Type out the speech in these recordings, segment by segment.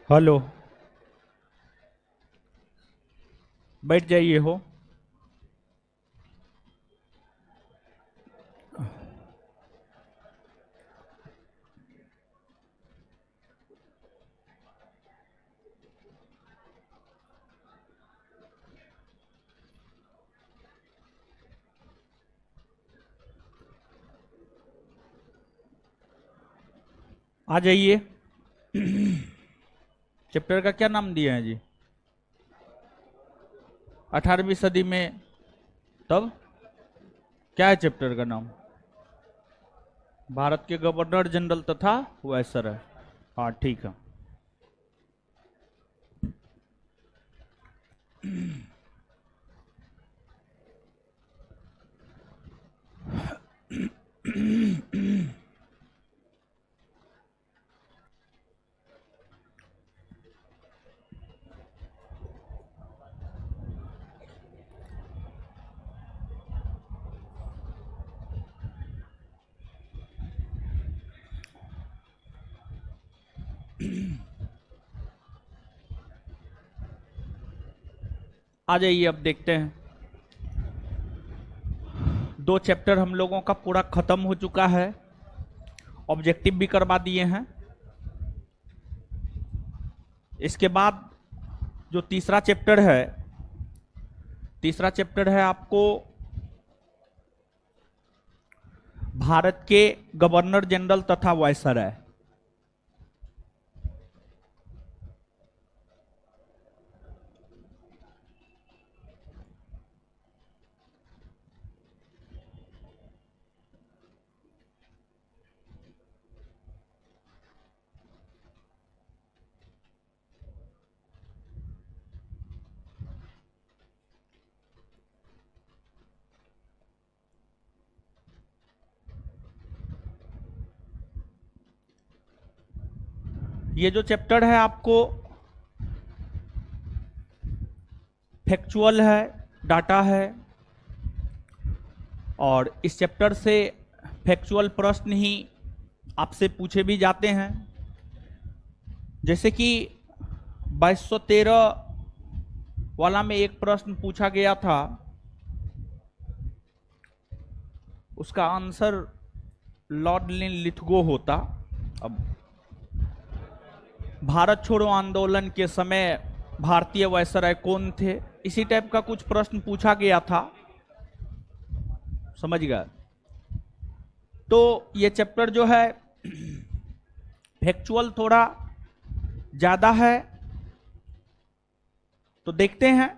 Hello. बैठ जाइए हो। आ जाइए। चैप्टर का क्या नाम दिया है जी? 18वीं सदी में। तब क्या है चैप्टर का नाम? भारत के गवर्नर जनरल तथा वायसराय। हाँ ठीक है। आ जाइए, अब देखते हैं। दो चैप्टर हम लोगों का पूरा खत्म हो चुका है। ऑब्जेक्टिव भी करवा दिए हैं। इसके बाद जो तीसरा चैप्टर है आपको भारत के गवर्नर जनरल तथा वायसराय। ये जो चैप्टर है आपको फैक्चुअल है, डाटा है, और इस चैप्टर से फैक्चुअल प्रश्न ही आपसे पूछे भी जाते हैं। जैसे कि 2213 वाला में एक प्रश्न पूछा गया था, उसका आंसर लॉर्ड लिथगो होता। अब भारत छोड़ो आंदोलन के समय भारतीय वायसराय कौन थे, इसी टाइप का कुछ प्रश्न पूछा गया था, समझ गए? तो ये चैप्टर जो है फैक्चुअल थोड़ा ज्यादा है, तो देखते हैं।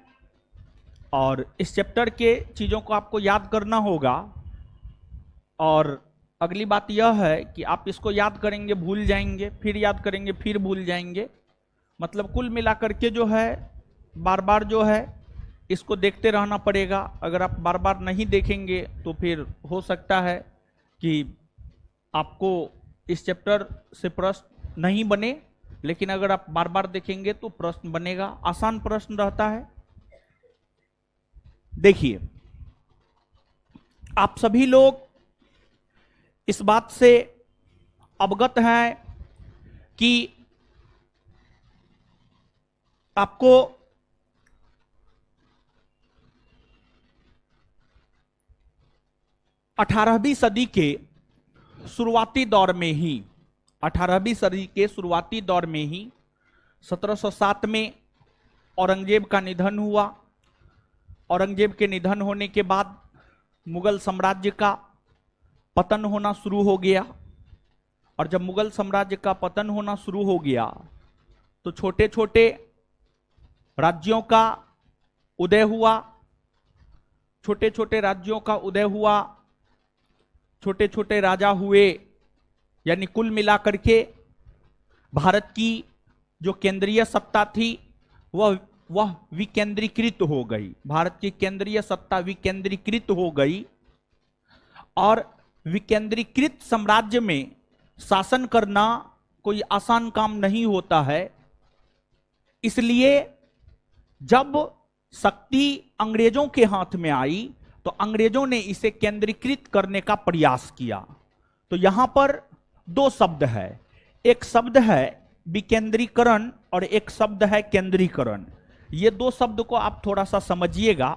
और इस चैप्टर के चीजों को आपको याद करना होगा। और अगली बात यह है कि आप इसको याद करेंगे भूल जाएंगे, फिर याद करेंगे फिर भूल जाएंगे। मतलब कुल मिलाकर के जो है बार बार जो है इसको देखते रहना पड़ेगा। अगर आप बार बार नहीं देखेंगे तो फिर हो सकता है कि आपको इस चैप्टर से प्रश्न नहीं बने, लेकिन अगर आप बार बार देखेंगे तो प्रश्न बनेगा। आसान प्रश्न रहता है। देखिए, आप सभी लोग इस बात से अवगत हैं कि आपको अठारहवीं सदी के शुरुआती दौर में ही 1707 में औरंगजेब का निधन हुआ। औरंगजेब के निधन होने के बाद मुगल साम्राज्य का पतन होना शुरू हो गया। और जब मुगल साम्राज्य का पतन होना शुरू हो गया तो छोटे छोटे राज्यों का उदय हुआ। छोटे छोटे राज्यों का उदय हुआ, छोटे छोटे राजा हुए, यानी कुल मिलाकर के भारत की जो केंद्रीय सत्ता थी वह विकेंद्रीकृत हो गई। भारत की केंद्रीय सत्ता विकेंद्रीकृत हो गई। और विकेंद्रीकृत साम्राज्य में शासन करना कोई आसान काम नहीं होता है। इसलिए जब शक्ति अंग्रेजों के हाथ में आई तो अंग्रेजों ने इसे केंद्रीकृत करने का प्रयास किया। तो यहां पर दो शब्द है। एक शब्द है विकेंद्रीकरण और एक शब्द है केंद्रीकरण। ये दो शब्द को आप थोड़ा सा समझिएगा,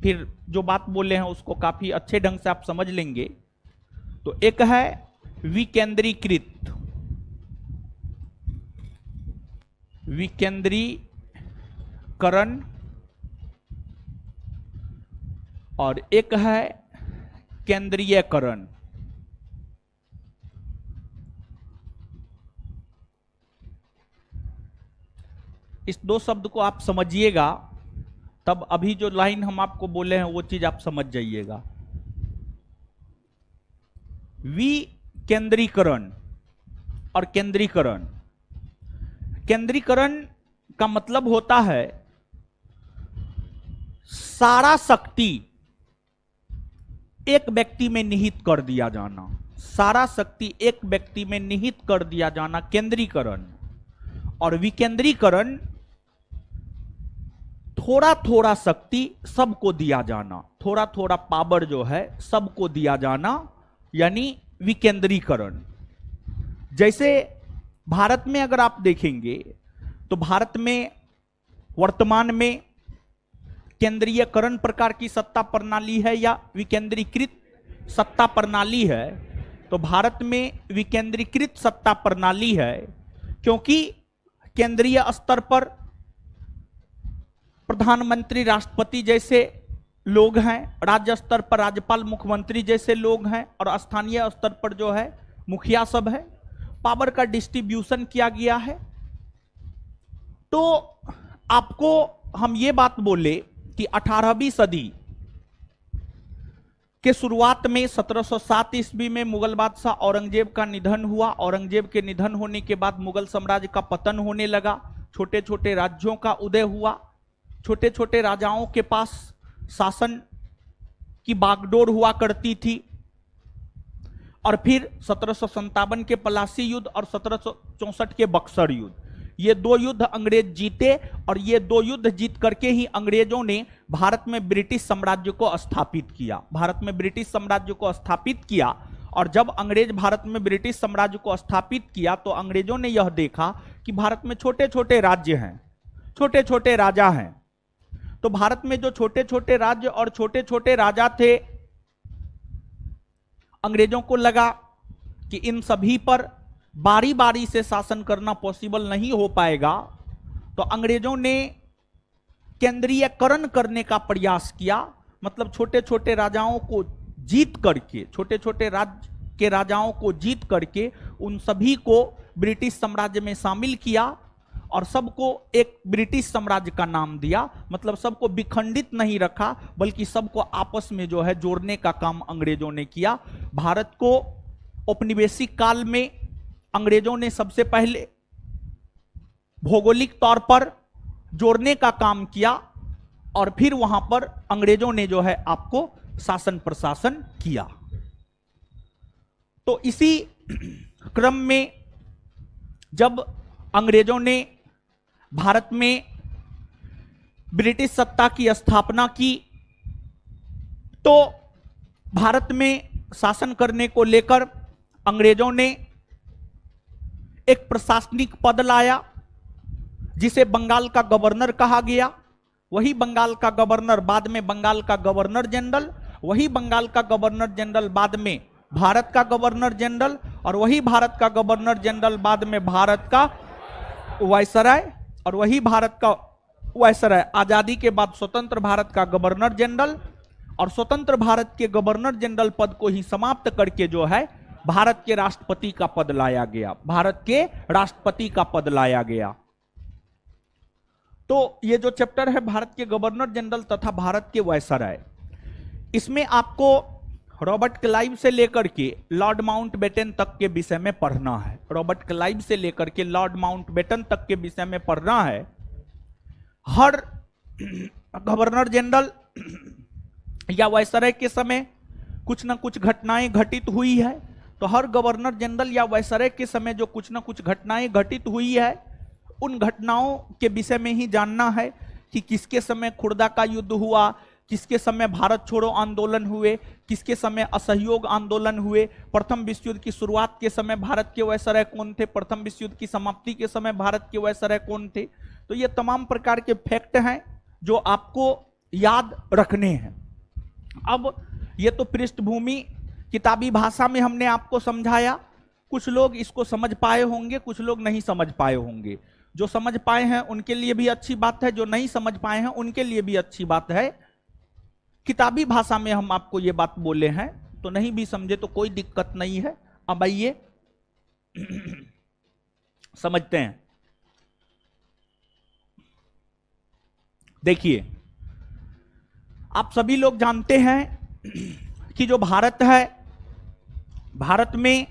फिर जो बात बोले हैं उसको काफी अच्छे ढंग से आप समझ लेंगे। तो एक है विकेंद्रीकृत, विकेंद्रीकरण, और एक है केंद्रीयकरण। इस दो शब्द को आप समझिएगा, तब अभी जो लाइन हम आपको बोले हैं वो चीज आप समझ जाइएगा। विकेंद्रीकरण और केंद्रीकरण। केंद्रीकरण का मतलब होता है सारा शक्ति एक व्यक्ति में निहित कर दिया जाना, सारा शक्ति एक व्यक्ति में निहित कर दिया जाना केंद्रीकरण। और विकेंद्रीकरण थोड़ा थोड़ा शक्ति सबको दिया जाना, थोड़ा थोड़ा पावर जो है सबको दिया जाना, यानी विकेंद्रीकरण। जैसे भारत में अगर आप देखेंगे तो भारत में वर्तमान में केंद्रीयकरण प्रकार की सत्ता प्रणाली है या विकेंद्रीकृत सत्ता प्रणाली है। तो भारत में विकेंद्रीकृत सत्ता प्रणाली है, क्योंकि केंद्रीय स्तर पर प्रधानमंत्री राष्ट्रपति जैसे लोग हैं, राज्य स्तर पर राज्यपाल मुख्यमंत्री जैसे लोग हैं, और स्थानीय स्तर पर जो है मुखिया सब है। पावर का डिस्ट्रीब्यूशन किया गया है। तो आपको हम ये बात बोले कि 18वीं सदी के शुरुआत में 1707 ईस्वी में मुगल बादशाह औरंगजेब का निधन हुआ। औरंगजेब के निधन होने के बाद मुगल साम्राज्य का पतन होने लगा, छोटे छोटे राज्यों का उदय हुआ। छोटे छोटे राजाओं के पास शासन की बागडोर हुआ करती थी। और फिर 1757 के पलासी युद्ध और 1764 के बक्सर युद्ध, ये दो युद्ध अंग्रेज जीते, और ये दो युद्ध जीत करके ही अंग्रेजों ने भारत में ब्रिटिश साम्राज्य को स्थापित किया। भारत में ब्रिटिश साम्राज्य को स्थापित किया। और जब अंग्रेज भारत में ब्रिटिश साम्राज्य को स्थापित किया तो अंग्रेजों ने यह देखा कि भारत में छोटे छोटे राज्य हैं, छोटे छोटे राजा हैं। तो भारत में जो छोटे छोटे राज्य और छोटे छोटे राजा थे, अंग्रेजों को लगा कि इन सभी पर बारी बारी से शासन करना पॉसिबल नहीं हो पाएगा। तो अंग्रेजों ने केंद्रीयकरण करने का प्रयास किया, मतलब छोटे छोटे राजाओं को जीत करके, छोटे छोटे राज्य के राजाओं को जीत करके उन सभी को ब्रिटिश साम्राज्य में शामिल किया और सबको एक ब्रिटिश साम्राज्य का नाम दिया। मतलब सबको विखंडित नहीं रखा, बल्कि सबको आपस में जो है जोड़ने का काम अंग्रेजों ने किया। भारत को औपनिवेशिक काल में अंग्रेजों ने सबसे पहले भौगोलिक तौर पर जोड़ने का काम किया, और फिर वहां पर अंग्रेजों ने जो है आपको शासन प्रशासन किया। तो इसी क्रम में जब अंग्रेजों ने भारत में ब्रिटिश सत्ता की स्थापना की, तो भारत में शासन करने को लेकर अंग्रेजों ने एक प्रशासनिक पद लाया, जिसे बंगाल का गवर्नर कहा गया। वही बंगाल का गवर्नर बाद में बंगाल का गवर्नर जनरल, वही बंगाल का गवर्नर जनरल बाद में भारत का गवर्नर जनरल, और वही भारत का गवर्नर जनरल बाद में भारत का वायसराय, और वही भारत का वायसराय आजादी के बाद स्वतंत्र भारत का गवर्नर जनरल, और स्वतंत्र भारत के गवर्नर जनरल पद को ही समाप्त करके जो है भारत के राष्ट्रपति का पद लाया गया, भारत के राष्ट्रपति का पद लाया गया। तो ये जो चैप्टर है भारत के गवर्नर जनरल तथा भारत के वायसराय, इसमें आपको रॉबर्ट क्लाइव से लेकर के लॉर्ड माउंटबेटन तक के विषय में पढ़ना है। रॉबर्ट क्लाइव से लेकर के लॉर्ड माउंटबेटन तक के विषय में पढ़ना है। हर गवर्नर जनरल या वायसराय के समय कुछ ना कुछ घटनाएं घटित हुई है। तो हर गवर्नर जनरल या वायसराय के समय जो कुछ ना कुछ घटनाएं घटित हुई है, उन घटनाओं के विषय में ही जानना है कि किसके समय खुर्दा का युद्ध हुआ, किसके समय भारत छोड़ो आंदोलन हुए, किसके समय असहयोग आंदोलन हुए, प्रथम विश्व युद्ध की शुरुआत के समय भारत के वायसराय कौन थे, प्रथम विश्व युद्ध की समाप्ति के समय भारत के वायसराय कौन थे। तो ये तमाम प्रकार के फैक्ट हैं जो आपको याद रखने हैं। अब ये तो पृष्ठभूमि किताबी भाषा में हमने आपको समझाया, कुछ लोग इसको समझ पाए होंगे, कुछ लोग नहीं समझ पाए होंगे। जो समझ पाए हैं उनके लिए भी अच्छी बात है, जो नहीं समझ पाए हैं उनके लिए भी अच्छी बात है। किताबी भाषा में हम आपको ये बात बोले हैं, तो नहीं भी समझे तो कोई दिक्कत नहीं है। अब आइए समझते हैं। देखिए, आप सभी लोग जानते हैं कि जो भारत है, भारत में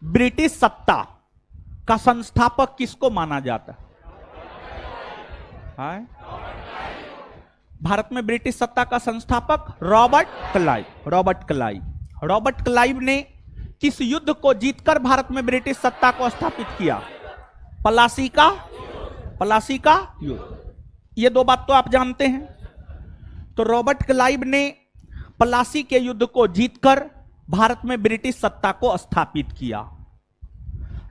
ब्रिटिश सत्ता का संस्थापक किसको माना जाता है? भारत में ब्रिटिश सत्ता का संस्थापक रॉबर्ट क्लाइव। रॉबर्ट क्लाइव ने किस युद्ध को जीतकर भारत में ब्रिटिश सत्ता को स्थापित किया? प्लासी का युद्ध। ये दो बात तो आप जानते हैं। तो रॉबर्ट क्लाइव ने प्लासी के युद्ध को जीतकर भारत में ब्रिटिश सत्ता को स्थापित किया।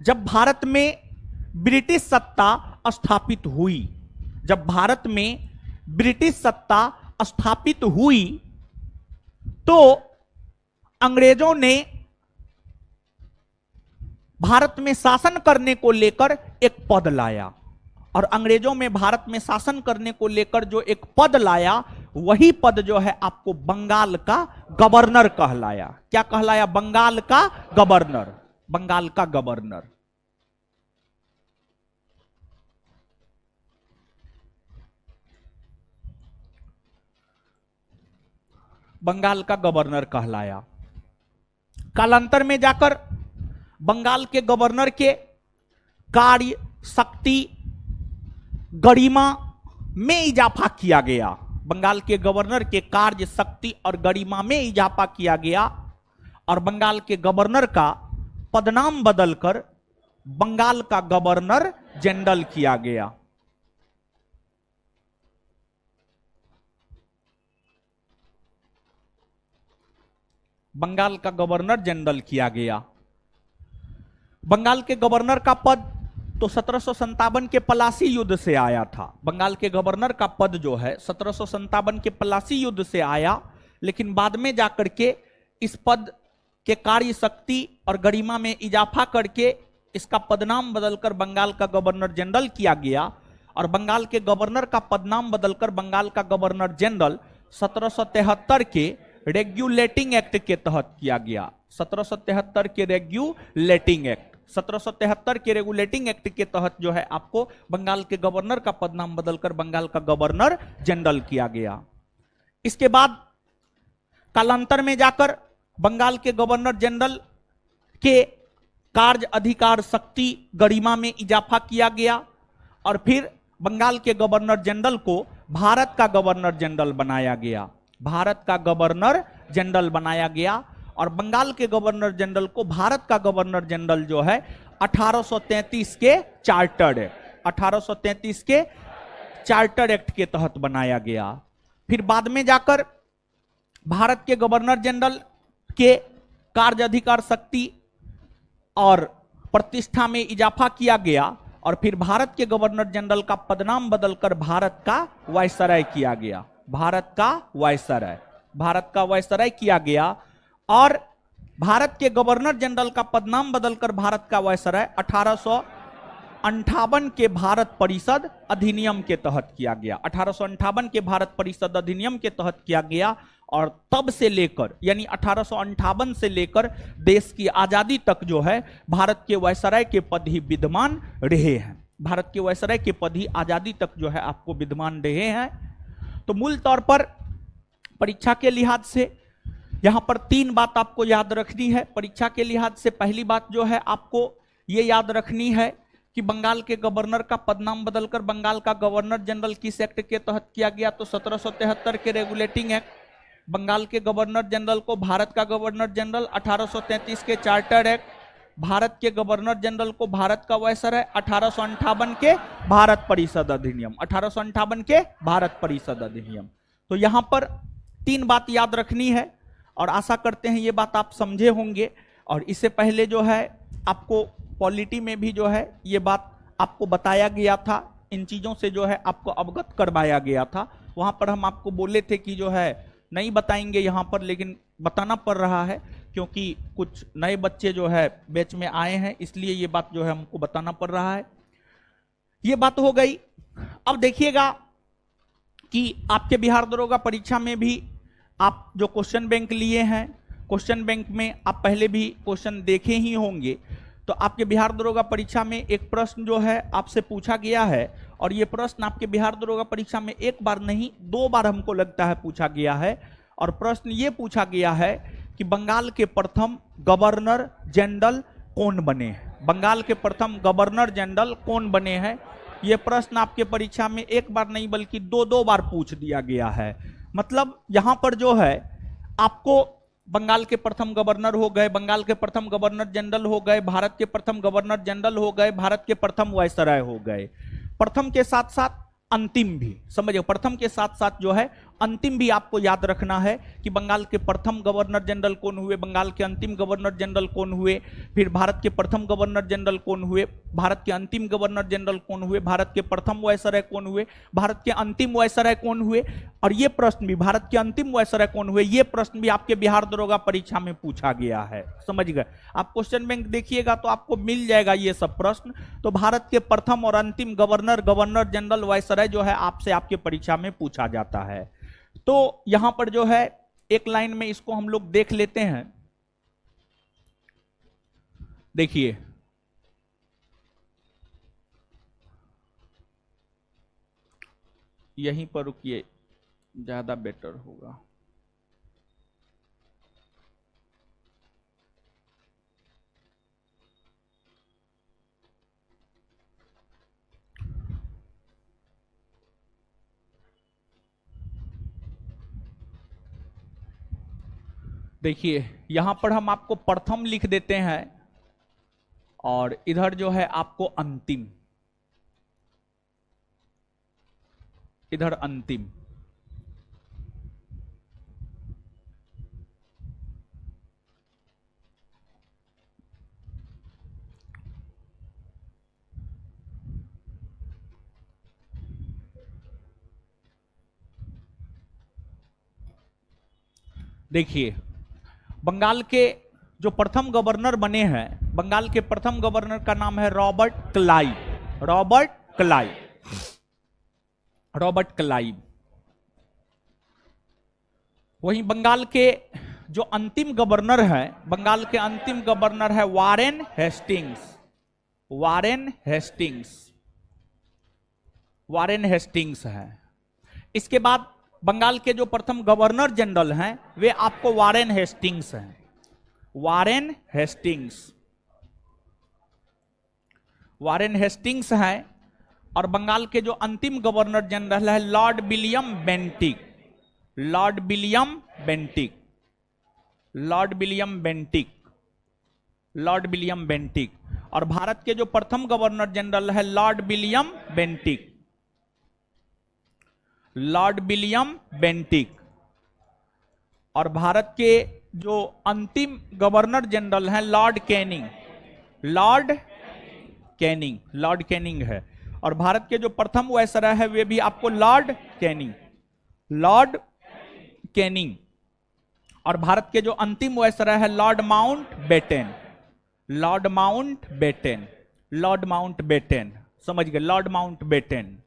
जब भारत में ब्रिटिश सत्ता स्थापित हुई, जब भारत में ब्रिटिश सत्ता स्थापित हुई, तो अंग्रेजों ने भारत में शासन करने को लेकर एक पद लाया, और अंग्रेजों में भारत में शासन करने को लेकर जो एक पद लाया, वही पद जो है आपको बंगाल का गवर्नर कहलाया। क्या कहलाया? बंगाल का गवर्नर। बंगाल का गवर्नर। बंगाल का गवर्नर कहलाया। कालांतर में जाकर बंगाल के गवर्नर के कार्य, शक्ति, गरिमा में इजाफा किया गया। बंगाल के गवर्नर के कार्य, शक्ति और गरिमा में इजाफा किया गया, और बंगाल के गवर्नर का पदनाम बदलकर बंगाल का गवर्नर जनरल किया गया। बंगाल का गवर्नर जनरल किया गया। बंगाल के गवर्नर का पद तो 1757 के प्लासी युद्ध से आया था। बंगाल के गवर्नर का पद जो है 1757 के प्लासी युद्ध से आया, लेकिन बाद में जाकर के इस पद के कार्य, शक्ति और गरिमा में इजाफा करके इसका पदनाम बदलकर बंगाल का गवर्नर जनरल किया गया, और बंगाल के गवर्नर का पदनाम बदलकर बंगाल का गवर्नर जनरल 1773 के रेगुलेटिंग एक्ट के तहत किया गया। 1773 के रेगुलेटिंग एक्ट, 1773 के रेगुलेटिंग एक्ट के तहत जो है आपको बंगाल के गवर्नर का पदनाम बदलकर बंगाल का गवर्नर जनरल किया गया। इसके बाद कालांतर में जाकर बंगाल के गवर्नर जनरल के कार्य, अधिकार, शक्ति, गरिमा में इजाफा किया गया, और फिर बंगाल के गवर्नर जनरल को भारत का गवर्नर जनरल बनाया गया। भारत का गवर्नर जनरल बनाया गया, और बंगाल के गवर्नर जनरल को भारत का गवर्नर जनरल जो है 1833 के चार्टर्ड एक्ट, 1833 के चार्टर एक्ट के तहत बनाया गया। फिर बाद में जाकर भारत के गवर्नर जनरल के कार्य, अधिकार, शक्ति और प्रतिष्ठा में इजाफा किया गया, और फिर भारत के गवर्नर जनरल का पदनाम बदलकर भारत का वायसराय किया गया। भारत का वायसराय, भारत का वायसराय किया गया, और भारत के गवर्नर जनरल का पदनाम बदलकर भारत का वायसराय 1858 के भारत परिषद अधिनियम के तहत किया गया। 1858 के भारत परिषद अधिनियम के तहत किया गया, और तब से लेकर यानी 1858 से लेकर देश की आजादी तक जो है भारत के वायसराय के पद ही विद्यमान रहे हैं। भारत के वायसराय के पद ही आजादी तक जो है आपको विद्यमान रहे हैं। तो मूल तौर पर परीक्षा के लिहाज से यहां पर 3 बात आपको याद रखनी है। परीक्षा के लिहाज से पहली बात जो है आपको ये याद रखनी है कि बंगाल के गवर्नर का पदनाम बदलकर बंगाल का गवर्नर जनरल किस एक्ट के तहत किया गया? तो 1773 के रेगुलेटिंग एक्ट। बंगाल के गवर्नर जनरल को भारत का गवर्नर जनरल 1833 के चार्टर एक्ट। भारत के गवर्नर जनरल को भारत का वायसराय 1858 के भारत परिषद अधिनियम, 1858 के भारत परिषद अधिनियम। तो यहां पर 3 बात याद रखनी है और आशा करते हैं ये बात आप समझे होंगे। और इससे पहले जो है आपको पॉलिटी में भी जो है ये बात आपको बताया गया था, इन चीजों से जो है आपको अवगत करवाया गया था। वहां पर हम आपको बोले थे कि जो है नहीं बताएंगे यहां पर, लेकिन बताना पड़ रहा है क्योंकि कुछ नए बच्चे जो है बैच में आए हैं, इसलिए ये बात जो है हमको बताना पड़ रहा है। ये बात हो गई। अब देखिएगा कि आपके बिहार दरोगा परीक्षा में भी आप जो क्वेश्चन बैंक लिए हैं, क्वेश्चन बैंक में आप पहले भी क्वेश्चन देखे ही होंगे। तो आपके बिहार दरोगा परीक्षा में एक प्रश्न जो है आपसे पूछा गया है, और ये प्रश्न आपके बिहार दरोगा परीक्षा में एक बार नहीं 2 बार हमको लगता है पूछा गया है। और प्रश्न ये पूछा गया है कि बंगाल के प्रथम गवर्नर जनरल कौन बने हैं, बंगाल के प्रथम गवर्नर जनरल कौन बने हैं। ये प्रश्न आपके परीक्षा में एक बार नहीं बल्कि 2 बार पूछ दिया गया है। मतलब यहां पर जो है आपको बंगाल के प्रथम गवर्नर हो गए, बंगाल के प्रथम गवर्नर जनरल हो गए, भारत के प्रथम गवर्नर जनरल हो गए, भारत के प्रथम वायसराय हो गए। प्रथम के साथ साथ अंतिम भी समझिए, प्रथम के साथ साथ जो है अंतिम भी आपको याद रखना है कि बंगाल के प्रथम गवर्नर जनरल कौन हुए, बंगाल के अंतिम गवर्नर जनरल कौन हुए, फिर भारत के प्रथम गवर्नर जनरल कौन हुए, भारत के अंतिम गवर्नर जनरल कौन हुए, भारत के प्रथम वायसराय कौन हुए, भारत के अंतिम वायसराय कौन हुए। और ये प्रश्न भी भारत के अंतिम वायसराय कौन हुए, ये प्रश्न भी आपके बिहार दरोगा परीक्षा में पूछा गया है। समझ गए? आप क्वेश्चन बैंक देखिएगा तो आपको मिल जाएगा ये सब प्रश्न। तो भारत के प्रथम और अंतिम गवर्नर, गवर्नर जनरल, वायसराय जो है आपसे आपके परीक्षा में पूछा जाता है। तो यहां पर जो है एक लाइन में इसको हम लोग देख लेते हैं। देखिए यहीं पर रुकिए, ज्यादा बेटर होगा। देखिए यहां पर हम आपको प्रथम लिख देते हैं और इधर जो है आपको अंतिम, इधर अंतिम। देखिए बंगाल के जो प्रथम गवर्नर बने हैं, बंगाल के प्रथम गवर्नर का नाम है Robert Clive. Robert Clive, Robert Clive. वहीं बंगाल के जो अंतिम गवर्नर है, बंगाल के अंतिम गवर्नर है Warren Hastings. Warren Hastings, Warren Hastings है। इसके बाद बंगाल के जो प्रथम गवर्नर जनरल हैं वे आपको वारेन हेस्टिंग्स हैं। वारेन हेस्टिंग्स, वारेन हेस्टिंग्स हैं। और बंगाल के जो अंतिम गवर्नर जनरल है Lord William Bentinck. Lord William Bentinck, Lord William Bentinck, Lord William Bentinck. और भारत के जो प्रथम गवर्नर जनरल है Lord William Bentinck, Lord William Bentinck. और भारत के जो अंतिम गवर्नर जनरल हैं Lord Canning, Lord Canning, Lord Canning है। और भारत के जो प्रथम वायसराय है वे भी आपको लॉर्ड कैनिंग, लॉर्ड कैनिंग। और भारत के जो अंतिम वायसराय है lord Mountbatten, lord Mountbatten, lord Mountbatten. समझ गए? Lord Mountbatten.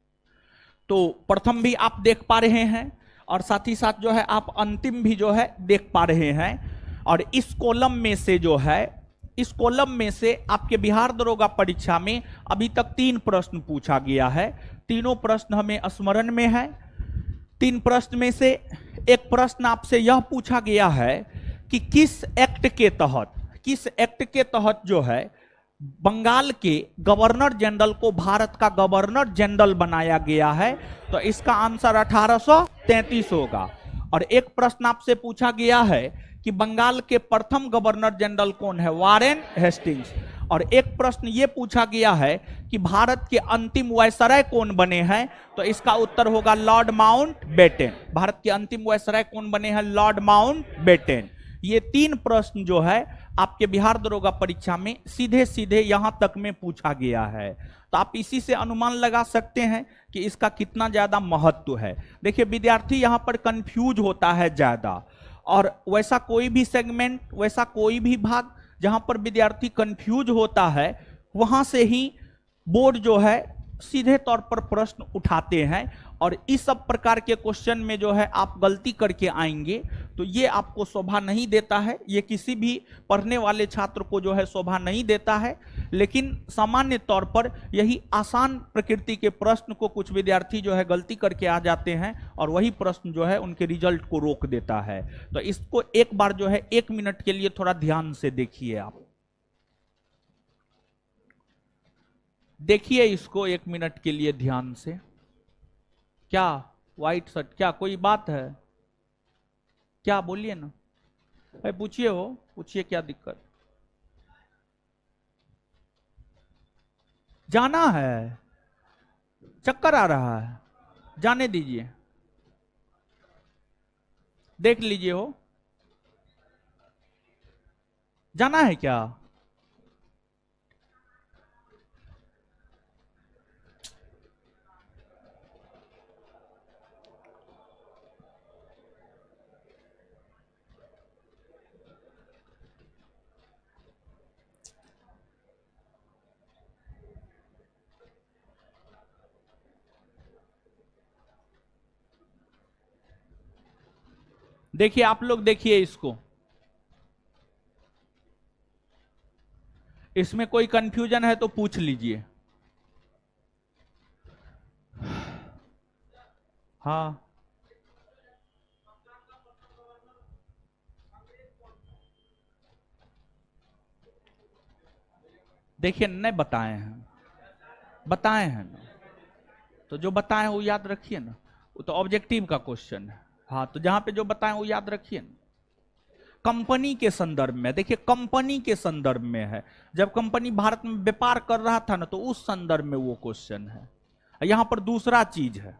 तो प्रथम भी आप देख पा रहे हैं और साथ ही साथ जो है आप अंतिम भी जो है देख पा रहे हैं। और इस कॉलम में से जो है, इस कॉलम में से आपके बिहार दरोगा परीक्षा में अभी तक 3 प्रश्न पूछा गया है। तीनों प्रश्न हमें स्मरण में है। 3 प्रश्न में से एक प्रश्न आपसे यह पूछा गया है कि किस एक्ट के तहत, किस एक्ट के तहत जो है बंगाल के गवर्नर जनरल को भारत का गवर्नर जनरल बनाया गया है। तो इसका आंसर 1833 होगा। और एक प्रश्न आपसे पूछा गया है कि बंगाल के प्रथम गवर्नर जनरल कौन है, वारेन हेस्टिंग्स। और एक प्रश्न ये पूछा गया है कि भारत के अंतिम वायसराय कौन बने हैं, तो इसका उत्तर होगा लॉर्ड माउंटबेटन। भारत के अंतिम वायसराय कौन बने हैं? Lord Mountbatten. ये 3 प्रश्न जो है आपके बिहार दरोगा परीक्षा में सीधे सीधे यहां तक में पूछा गया है, तो आप इसी से अनुमान लगा सकते हैं कि इसका कितना ज्यादा महत्व है। देखिए विद्यार्थी यहां पर कंफ्यूज होता है ज्यादा, और वैसा कोई भी सेगमेंट, वैसा कोई भी भाग जहां पर विद्यार्थी कंफ्यूज होता है, वहां से ही बोर्ड जो है सीधे तौर पर प्रश्न उठाते हैं, और इस सब प्रकार के क्वेश्चन में जो है आप गलती करके आएंगे तो ये आपको शोभा नहीं देता है, ये किसी भी पढ़ने वाले छात्र को जो है शोभा नहीं देता है। लेकिन सामान्य तौर पर यही आसान प्रकृति के प्रश्न को कुछ विद्यार्थी जो है गलती करके आ जाते हैं, और वही प्रश्न जो है उनके रिजल्ट को रोक देता है। तो इसको एक बार जो है 1 मिनट के लिए थोड़ा ध्यान से देखिए। आप देखिए इसको 1 मिनट के लिए ध्यान से। क्या व्हाइट शर्ट, क्या कोई बात है? क्या बोलिए ना भाई, पूछिए, हो पूछिए क्या दिक्कत? जाना है, चक्कर आ रहा है, जाने दीजिए, देख लीजिए। हो जाना है क्या? देखिए आप लोग, देखिए इसको, इसमें कोई कंफ्यूजन है तो पूछ लीजिए। हाँ देखिए, नहीं बताए हैं, बताए हैं ना, तो जो बताए वो याद रखिए ना, वो तो ऑब्जेक्टिव का क्वेश्चन है। हाँ तो जहां पे जो बताए वो याद रखिए ना। कंपनी के संदर्भ में, देखिए कंपनी के संदर्भ में है, जब कंपनी भारत में व्यापार कर रहा था ना, तो उस संदर्भ में वो क्वेश्चन है। यहां पर दूसरा चीज है,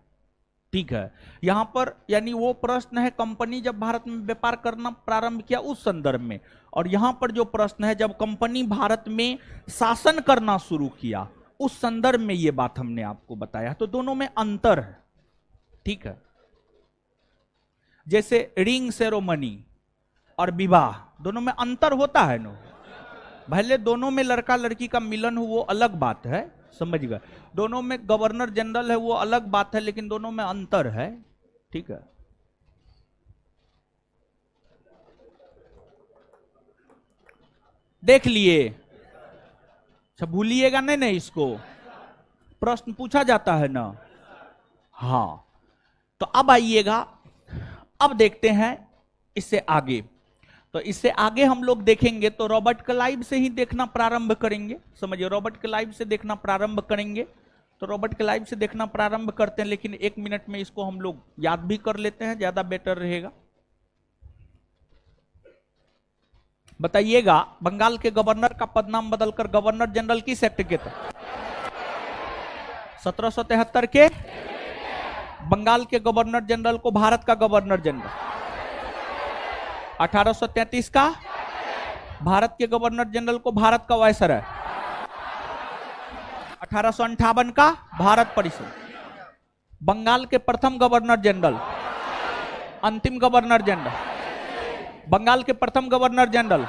ठीक है, यहां पर यानी वो प्रश्न है कंपनी जब भारत में व्यापार करना प्रारंभ किया उस संदर्भ में, और यहां पर जो प्रश्न है जब कंपनी भारत में शासन करना शुरू किया उस संदर्भ में ये बात हमने आपको बताया। तो दोनों में अंतर है, ठीक है। जैसे रिंग सेरोमनी और विवाह, दोनों में अंतर होता है ना। भले दोनों में लड़का लड़की का मिलन हो वो अलग बात है, समझ गए, दोनों में गवर्नर जनरल है वो अलग बात है, लेकिन दोनों में अंतर है, ठीक है। देख लिए, अच्छा भूलिएगा नहीं नहीं, इसको प्रश्न पूछा जाता है ना। हाँ तो अब आइएगा, अब देखते हैं इससे आगे। तो इससे आगे हम लोग देखेंगे तो रॉबर्ट क्लाइव से ही देखना प्रारंभ करेंगे, समझिए, रॉबर्ट क्लाइव से देखना प्रारंभ करेंगे। तो रॉबर्ट क्लाइव से देखना प्रारंभ करते हैं, लेकिन 1 मिनट में इसको हम लोग याद भी कर लेते हैं, ज्यादा बेटर रहेगा। बताइएगा, बंगाल के गवर्नर का पदनाम बदलकर गवर्नर जनरल किस एक्ट के तहत? 1773 के। बंगाल के गवर्नर जनरल को भारत का गवर्नर जनरल। 1833 का भारत के गवर्नर जनरल को भारत का वायसराय। 1858 का भारत परिषद। बंगाल के प्रथम गवर्नर जनरल, अंतिम गवर्नर जनरल, बंगाल के प्रथम गवर्नर जनरल,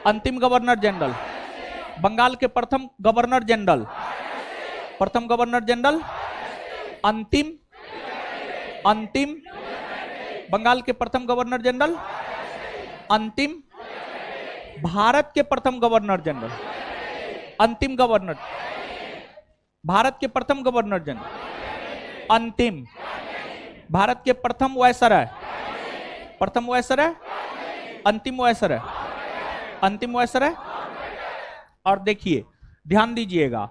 अंतिम गवर्नर जनरल, बंगाल के प्रथम गवर्नर जनरल, प्रथम गवर्नर जनरल, अंतिम, अंतिम, बंगाल के प्रथम गवर्नर जनरल, अंतिम, भारत के प्रथम गवर्नर जनरल, अंतिम गवर्नर, भारत के प्रथम गवर्नर जनरल, अंतिम, भारत के प्रथम वायसराय, प्रथम वायसराय, अंतिम वायसराय, अंतिम वायसराय। और देखिए ध्यान दीजिएगा,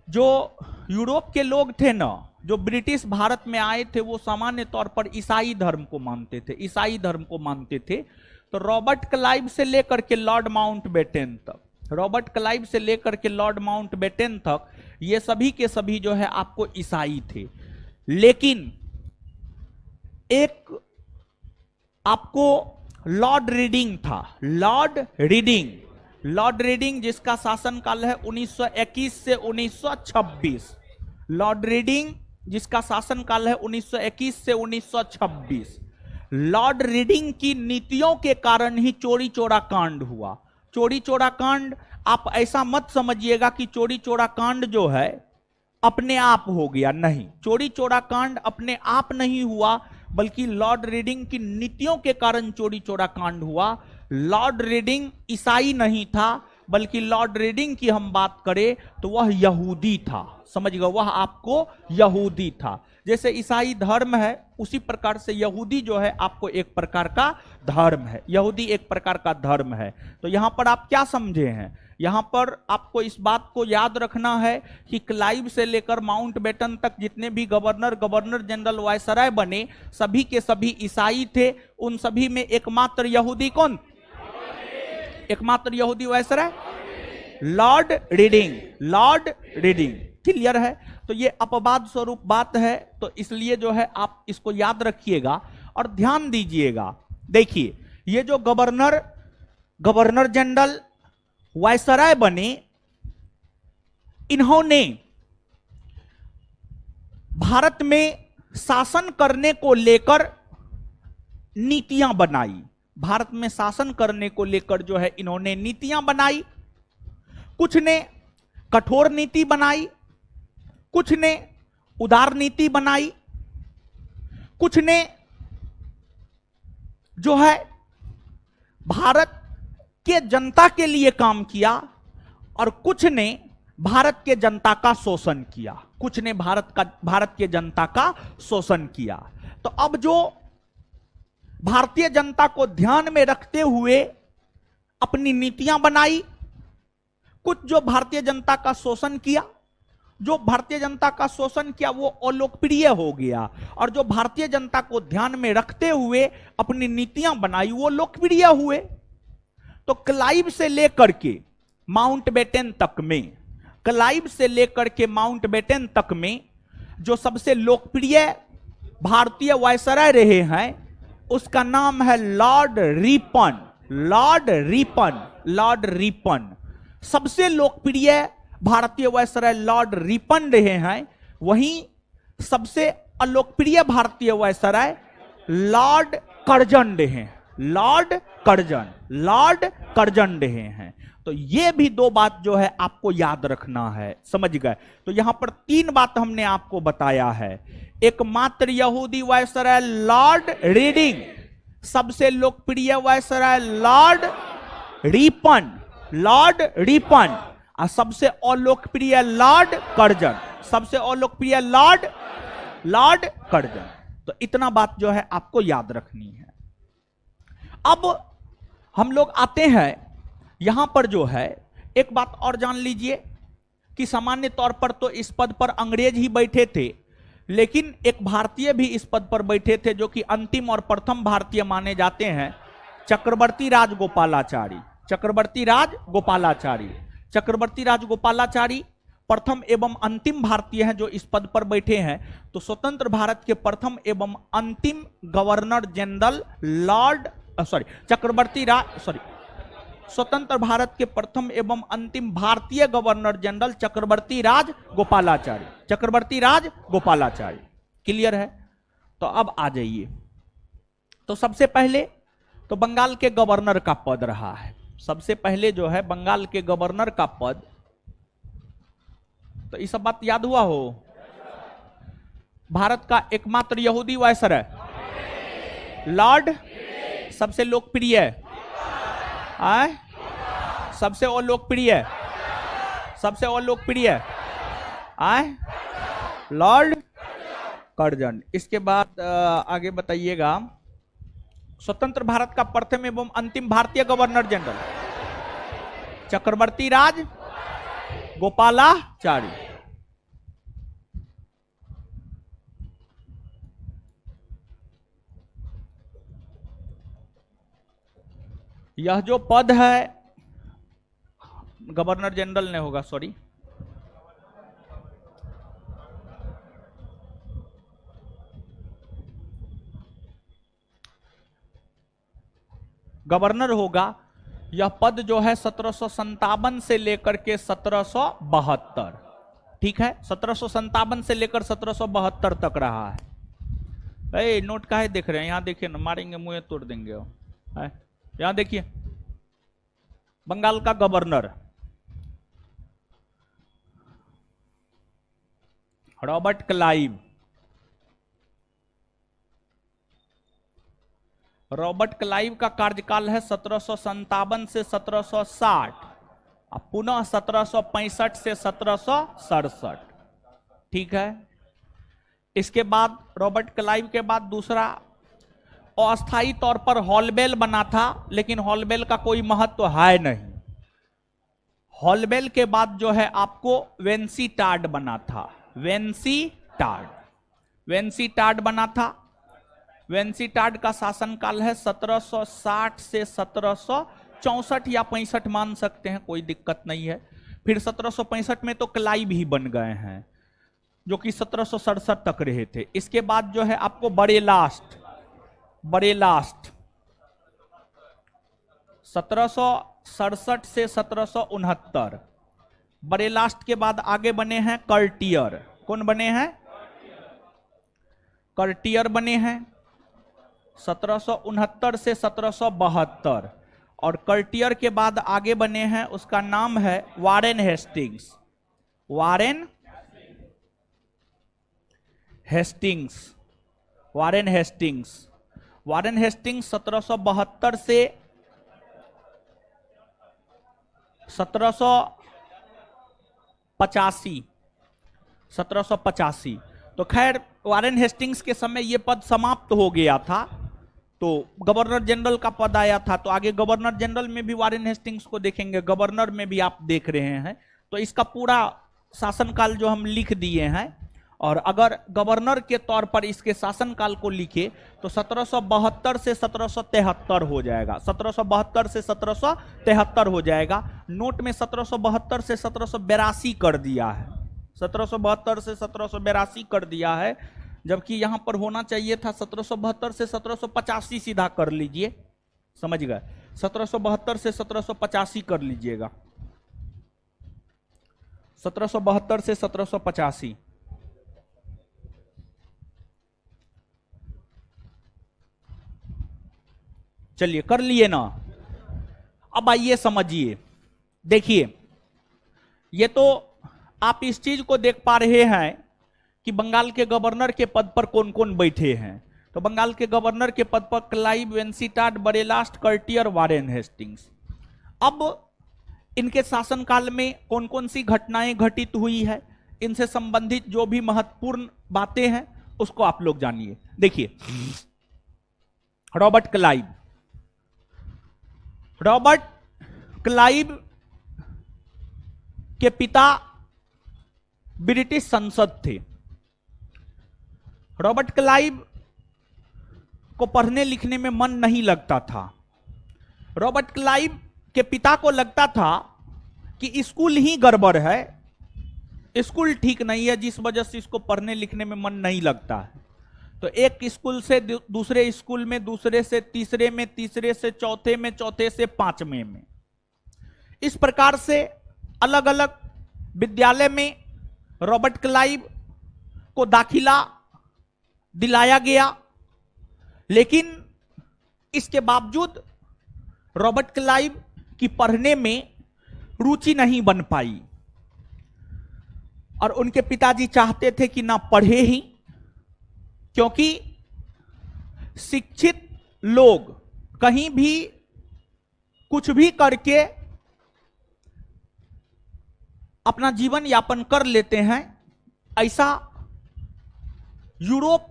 जो यूरोप के लोग थे ना, जो ब्रिटिश भारत में आए थे, वो सामान्य तौर पर ईसाई धर्म को मानते थे, ईसाई धर्म को मानते थे। तो रॉबर्ट क्लाइव से लेकर के लॉर्ड माउंटबेटन तक रॉबर्ट क्लाइव से लेकर के लॉर्ड माउंटबेटन तक ये सभी के सभी जो है आपको ईसाई थे। लेकिन एक आपको लॉर्ड रीडिंग था, लॉर्ड रीडिंग जिसका शासनकाल है 1921 से 1926। लॉर्ड रीडिंग जिसका शासनकाल है 1921 से 1926। लॉर्ड रीडिंग की नीतियों के कारण ही चोरी चोरा कांड हुआ। चोरी चोरा कांड आप ऐसा मत समझिएगा कि चोरी चोरा कांड जो है अपने आप हो गया, नहीं, चोरी चोरा कांड अपने आप नहीं हुआ, बल्कि लॉर्ड रीडिंग की नीतियों के कारण चोरी चोरा कांड हुआ। लॉर्ड रीडिंग ईसाई नहीं था, बल्कि लॉर्ड रीडिंग की हम बात करें तो वह यहूदी था। समझ गए, वह आपको यहूदी था। जैसे ईसाई धर्म है उसी प्रकार से यहूदी जो है आपको एक प्रकार का धर्म है, यहूदी एक प्रकार का धर्म है। तो यहां पर आप क्या समझे हैं, यहां पर आपको इस बात को याद रखना है कि क्लाइव से लेकर माउंटबेटन तक जितने भी गवर्नर जनरल वायसराय बने सभी के सभी ईसाई थे। उन सभी में एकमात्र यहूदी कौन, एकमात्र यहूदी वायसराय लॉर्ड रीडिंग। क्लियर है। तो ये अपवाद स्वरूप बात है, तो इसलिए जो है आप इसको याद रखिएगा और ध्यान दीजिएगा। देखिए ये जो गवर्नर जनरल वायसराय बने, इन्होंने भारत में शासन करने को लेकर नीतियां बनाई। भारत में शासन करने को लेकर जो है इन्होंने नीतियां बनाई। कुछ ने कठोर नीति बनाई, कुछ ने उदार नीति बनाई, कुछ ने जो है भारत के जनता के लिए काम किया और कुछ ने भारत के जनता का शोषण किया, कुछ ने भारत के जनता का शोषण किया। तो अब जो भारतीय जनता को ध्यान में रखते हुए अपनी नीतियां बनाई, कुछ जो भारतीय जनता का शोषण किया, जो भारतीय जनता का शोषण किया वो अलोकप्रिय हो गया, और जो भारतीय जनता को ध्यान में रखते हुए अपनी नीतियां बनाई वो लोकप्रिय हुए। तो क्लाइव से लेकर के माउंटबेटन तक में, क्लाइव से लेकर के माउंटबेटन तक में जो सबसे लोकप्रिय भारतीय वायसराय रहे हैं उसका नाम है लॉर्ड रिपन। सबसे लोकप्रिय भारतीय वायसराय लॉर्ड रिपन रहे हैं। वहीं सबसे अलोकप्रिय भारतीय वायसराय लॉर्ड कर्जन रहे हैं, लॉर्ड कर्जन रहे हैं। तो ये भी दो बात जो है आपको याद रखना है, समझ गए। तो यहां पर तीन बात हमने आपको बताया है। एकमात्र यहूदी वायसराय लॉर्ड रीडिंग, सबसे लोकप्रिय वायसराय लॉर्ड रिपन, और सबसे अलोकप्रिय लॉर्ड कर्जन, सबसे अलोकप्रिय लॉर्ड कर्जन। तो इतना बात जो है आपको याद रखनी है। अब हम लोग आते हैं यहां पर जो है एक बात और जान लीजिए कि सामान्य तौर पर तो इस पद पर अंग्रेज ही बैठे थे, लेकिन एक भारतीय भी इस पद पर बैठे थे जो कि अंतिम और प्रथम भारतीय माने जाते हैं, चक्रवर्ती राज गोपालाचारी प्रथम एवं अंतिम भारतीय हैं जो इस पद पर बैठे हैं। तो स्वतंत्र भारत के प्रथम एवं अंतिम गवर्नर जनरल स्वतंत्र भारत के प्रथम एवं अंतिम भारतीय गवर्नर जनरल चक्रवर्ती राज गोपालाचारी। क्लियर है। तो अब आ जाइए, तो सबसे पहले तो बंगाल के गवर्नर का पद रहा है। सबसे पहले जो है बंगाल के गवर्नर का पद, तो ये सब बात याद हुआ हो। भारत का एकमात्र यहूदी वायसराय लॉर्ड, सबसे लोकप्रिय, सबसे अलोकप्रिय लॉर्ड कर्जन। इसके बाद आगे बताइएगा, स्वतंत्र भारत का प्रथम एवं अंतिम भारतीय गवर्नर जनरल चक्रवर्ती राज गोपालाचारी। यह जो पद है गवर्नर जनरल ने होगा, सॉरी। गवर्नर होगा। यह पद जो है 1757 से लेकर के 1772, ठीक है, 1757 से लेकर 1772 तक रहा है। नोट का है देख रहे हैं, यहां देखिए ना, मारेंगे मुंह तोड़ देंगे। यहां देखिए, बंगाल का governor Robert Clive. Robert Clive का कार्यकाल है 1757 से 1760, और पुनः 1765 से 1767, ठीक है। इसके बाद रॉबर्ट क्लाइव के बाद दूसरा अस्थायी तौर पर हॉलबेल बना था, लेकिन हॉलबेल का कोई महत्व है नहीं। हॉलबेल के बाद जो है आपको वेंसीटाड बना था, वेंसीटाड बना था। वेंसीटाड का शासनकाल है 1760 से 1764 या 65 मान सकते हैं, कोई दिक्कत नहीं है। फिर 1765 में तो क्लाइव ही बन गए हैं, जो कि 1767 तक रहे थे। इसके बाद जो है आपको बरेलास्ट 1767 से 1769। बरेलास्ट के बाद आगे बने हैं कर्टियर। कौन बने हैं? कर्टियर बने हैं 1769 से 1772। और कर्टियर के बाद आगे बने हैं, उसका नाम है वारेन हेस्टिंग्स। वारेन हेस्टिंग्स 1772 से 1785। तो खैर वारेन हेस्टिंग्स के समय यह पद समाप्त हो गया था, तो गवर्नर जनरल का पद आया था। तो आगे गवर्नर जनरल में भी वारेन हेस्टिंग्स को देखेंगे, गवर्नर में भी आप देख रहे हैं। तो इसका पूरा शासनकाल जो हम लिख दिए हैं, और अगर गवर्नर के तौर पर इसके शासनकाल को लिखे तो 1772 से 1773 हो जाएगा। 1772 से 1773 हो जाएगा। नोट में 1772 से 1782 कर दिया है, 1772 से 1782 कर दिया है, जबकि यहां पर होना चाहिए था 1772 से 1785 सीधा कर लीजिए, समझ गए। 1772 से 1785 कर लीजिएगा, 1772 से 1785। चलिए कर लिए ना। अब आइए समझिए, देखिए ये तो आप इस चीज को देख पा रहे हैं कि बंगाल के गवर्नर के पद पर कौन कौन बैठे हैं। तो बंगाल के गवर्नर के पद पर क्लाइव, वेंसीटाड, बरेलास्ट, कर्टियर, वारेन हेस्टिंग्स। अब इनके शासनकाल में कौन कौन सी घटनाएं घटित हुई है, इनसे संबंधित जो भी महत्वपूर्ण बातें हैं उसको आप लोग जानिए। देखिए, रॉबर्ट क्लाइव के पिता ब्रिटिश संसद थे। रॉबर्ट क्लाइव को पढ़ने लिखने में मन नहीं लगता था। रॉबर्ट क्लाइव के पिता को लगता था कि स्कूल ही गड़बड़ है, स्कूल ठीक नहीं है, जिस वजह से इसको पढ़ने लिखने में मन नहीं लगता है। तो एक स्कूल से दूसरे स्कूल में, दूसरे से तीसरे में, तीसरे से चौथे में, चौथे से पांचवें में, इस प्रकार से अलग अलग विद्यालय में रॉबर्ट क्लाइव को दाखिला दिलाया गया। लेकिन इसके बावजूद रॉबर्ट क्लाइव की पढ़ने में रुचि नहीं बन पाई, और उनके पिताजी चाहते थे कि ना पढ़े ही, क्योंकि शिक्षित लोग कहीं भी कुछ भी करके अपना जीवन यापन कर लेते हैं, ऐसा यूरोप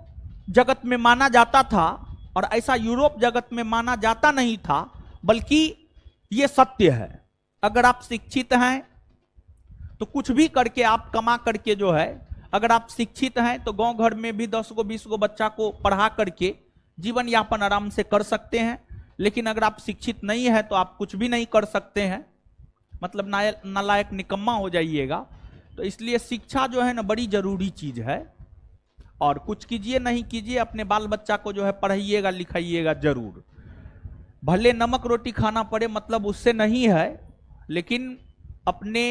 जगत में माना जाता था। और ऐसा यूरोप जगत में माना जाता नहीं था, बल्कि यह सत्य है। अगर आप शिक्षित हैं तो कुछ भी करके आप कमा करके जो है, अगर आप शिक्षित हैं तो गांव घर में भी 10 गो 20 गो बच्चा को पढ़ा करके जीवन यापन आराम से कर सकते हैं। लेकिन अगर आप शिक्षित नहीं है तो आप कुछ भी नहीं कर सकते हैं। मतलब नालायक निकम्मा हो जाइएगा। तो इसलिए शिक्षा जो है ना बड़ी जरूरी चीज है। और कुछ कीजिए नहीं कीजिए, अपने बाल बच्चा को जो है पढ़ाइएगा लिखाइएगा जरूर। भले नमक रोटी खाना पड़े, मतलब उससे नहीं है, लेकिन अपने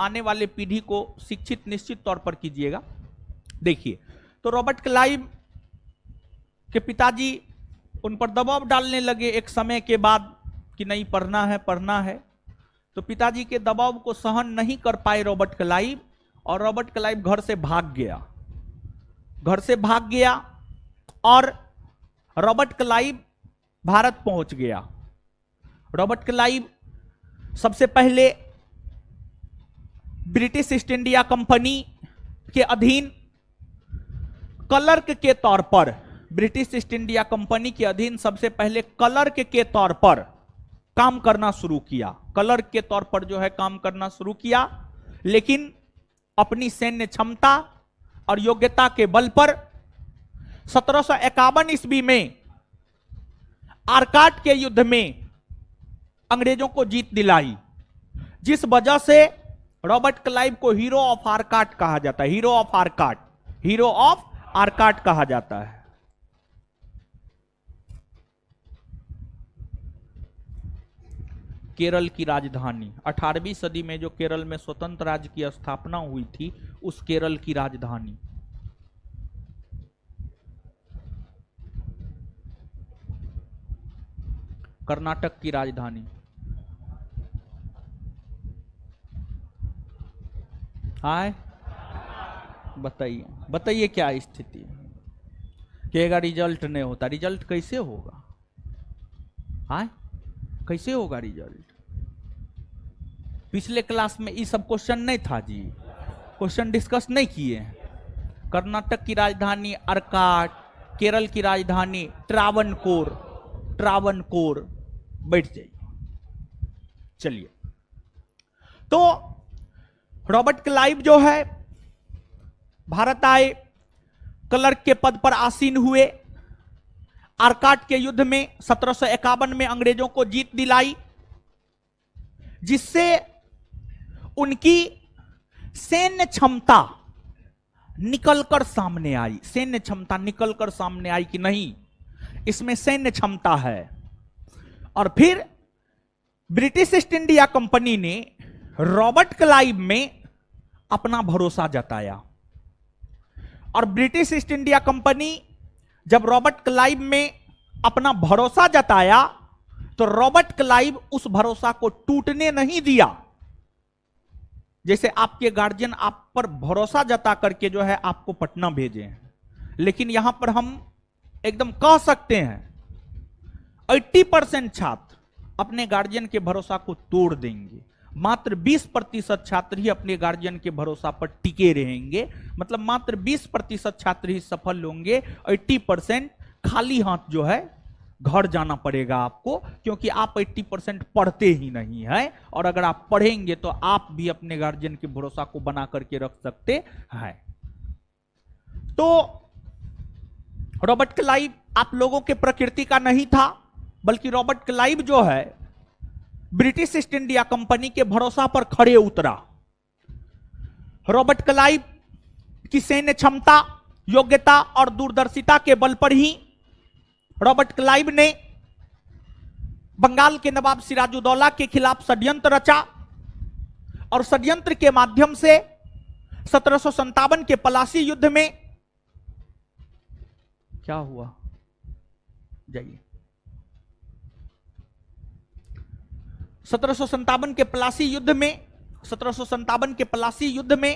आने वाले पीढ़ी को शिक्षित निश्चित तौर पर कीजिएगा। देखिए, तो रॉबर्ट क्लाइव के पिताजी उन पर दबाव डालने लगे एक समय के बाद कि नहीं पढ़ना है पढ़ना है। तो पिताजी के दबाव को सहन नहीं कर पाए रॉबर्ट क्लाइव, और रॉबर्ट क्लाइव घर से भाग गया। घर से भाग गया और रॉबर्ट क्लाइव भारत पहुंच गया। रॉबर्ट क्लाइव सबसे पहले ब्रिटिश ईस्ट इंडिया कंपनी के अधीन क्लर्क के तौर पर, ब्रिटिश ईस्ट इंडिया कंपनी के अधीन सबसे पहले क्लर्क के तौर पर काम करना शुरू किया। क्लर्क के तौर पर जो है काम करना शुरू किया, लेकिन अपनी सैन्य क्षमता और योग्यता के बल पर 1751 ईस्वी में आर्काट के युद्ध में अंग्रेजों को जीत दिलाई, जिस वजह से रॉबर्ट क्लाइव को हीरो ऑफ आर्काट कहा जाता है। Hero of Arcot, hero of Arcot कहा जाता है। केरल की राजधानी, 18वीं सदी में जो केरल में स्वतंत्र राज्य की स्थापना हुई थी, उस केरल की राजधानी। कर्नाटक की राजधानी। हाय, बताइए बताइए क्या स्थिति है? कहेगा रिजल्ट नहीं होता। रिजल्ट कैसे होगा? हाय, कैसे होगा रिजल्ट? पिछले क्लास में ये सब क्वेश्चन नहीं था जी, क्वेश्चन डिस्कस नहीं किए हैं। कर्नाटक की राजधानी अर्काट, केरल की राजधानी ट्रावनकोर। ट्रावनकोर, बैठ जाइए। चलिए, तो रॉबर्ट क्लाइव जो है भारत आए, क्लर्क के पद पर आसीन हुए। आर्काट के युद्ध में 1751 में अंग्रेजों को जीत दिलाई, जिससे उनकी सैन्य क्षमता निकलकर सामने आई। सैन्य क्षमता निकलकर सामने आई कि नहीं, इसमें सैन्य क्षमता है। और फिर ब्रिटिश ईस्ट इंडिया कंपनी ने रॉबर्ट क्लाइव में अपना भरोसा जताया। और ब्रिटिश ईस्ट इंडिया कंपनी जब रॉबर्ट क्लाइव में अपना भरोसा जताया, तो रॉबर्ट क्लाइव उस भरोसा को टूटने नहीं दिया। जैसे आपके गार्जियन आप पर भरोसा जता करके जो है आपको पटना भेजे हैं, लेकिन यहां पर हम एकदम कह सकते हैं 80% छात्र अपने गार्जियन के भरोसा को तोड़ देंगे। मात्र 20% छात्र ही अपने गार्जियन के भरोसा पर टिके रहेंगे। मतलब मात्र 20% छात्र ही सफल होंगे। 80% खाली हाथ जो है घर जाना पड़ेगा आपको, क्योंकि आप 80% पढ़ते ही नहीं है। और अगर आप पढ़ेंगे तो आप भी अपने गार्जियन के भरोसा को बना करके रख सकते हैं। तो रॉबर्ट क्लाइव आप लोगों के प्रकृति का नहीं था, बल्कि रॉबर्ट क्लाइव जो है ब्रिटिश ईस्ट इंडिया कंपनी के भरोसा पर खड़े उतरा। रॉबर्ट क्लाइव की सैन्य क्षमता, योग्यता और दूरदर्शिता के बल पर ही रॉबर्ट क्लाइव ने बंगाल के नवाब सिराजुद्दौला के खिलाफ षड्यंत्र रचा, और षड्यंत्र के माध्यम से 1757 के पलासी युद्ध में क्या हुआ, जाइए, 1757 के पलासी युद्ध में 1757 के पलासी युद्ध में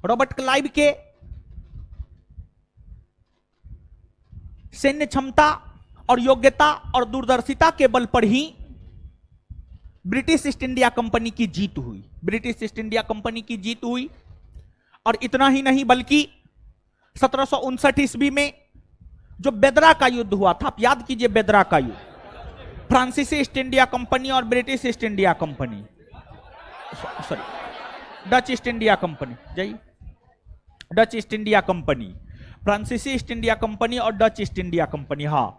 रॉबर्ट क्लाइव के सैन्य क्षमता और योग्यता और दूरदर्शिता के बल पर ही ब्रिटिश ईस्ट इंडिया कंपनी की जीत हुई। ब्रिटिश ईस्ट इंडिया कंपनी की जीत हुई। और इतना ही नहीं, बल्कि 1759 ईस्वी में जो बेदरा का युद्ध हुआ था, आप याद कीजिए बेदरा का युद्ध, फ्रांसीसी ईस्ट इंडिया कंपनी और British east India company, sorry Dutch east India company, जाइए, डच ईस्ट इंडिया कंपनी, फ्रांसीसी ईस्ट इंडिया कंपनी और डच ईस्ट इंडिया कंपनी, हाँ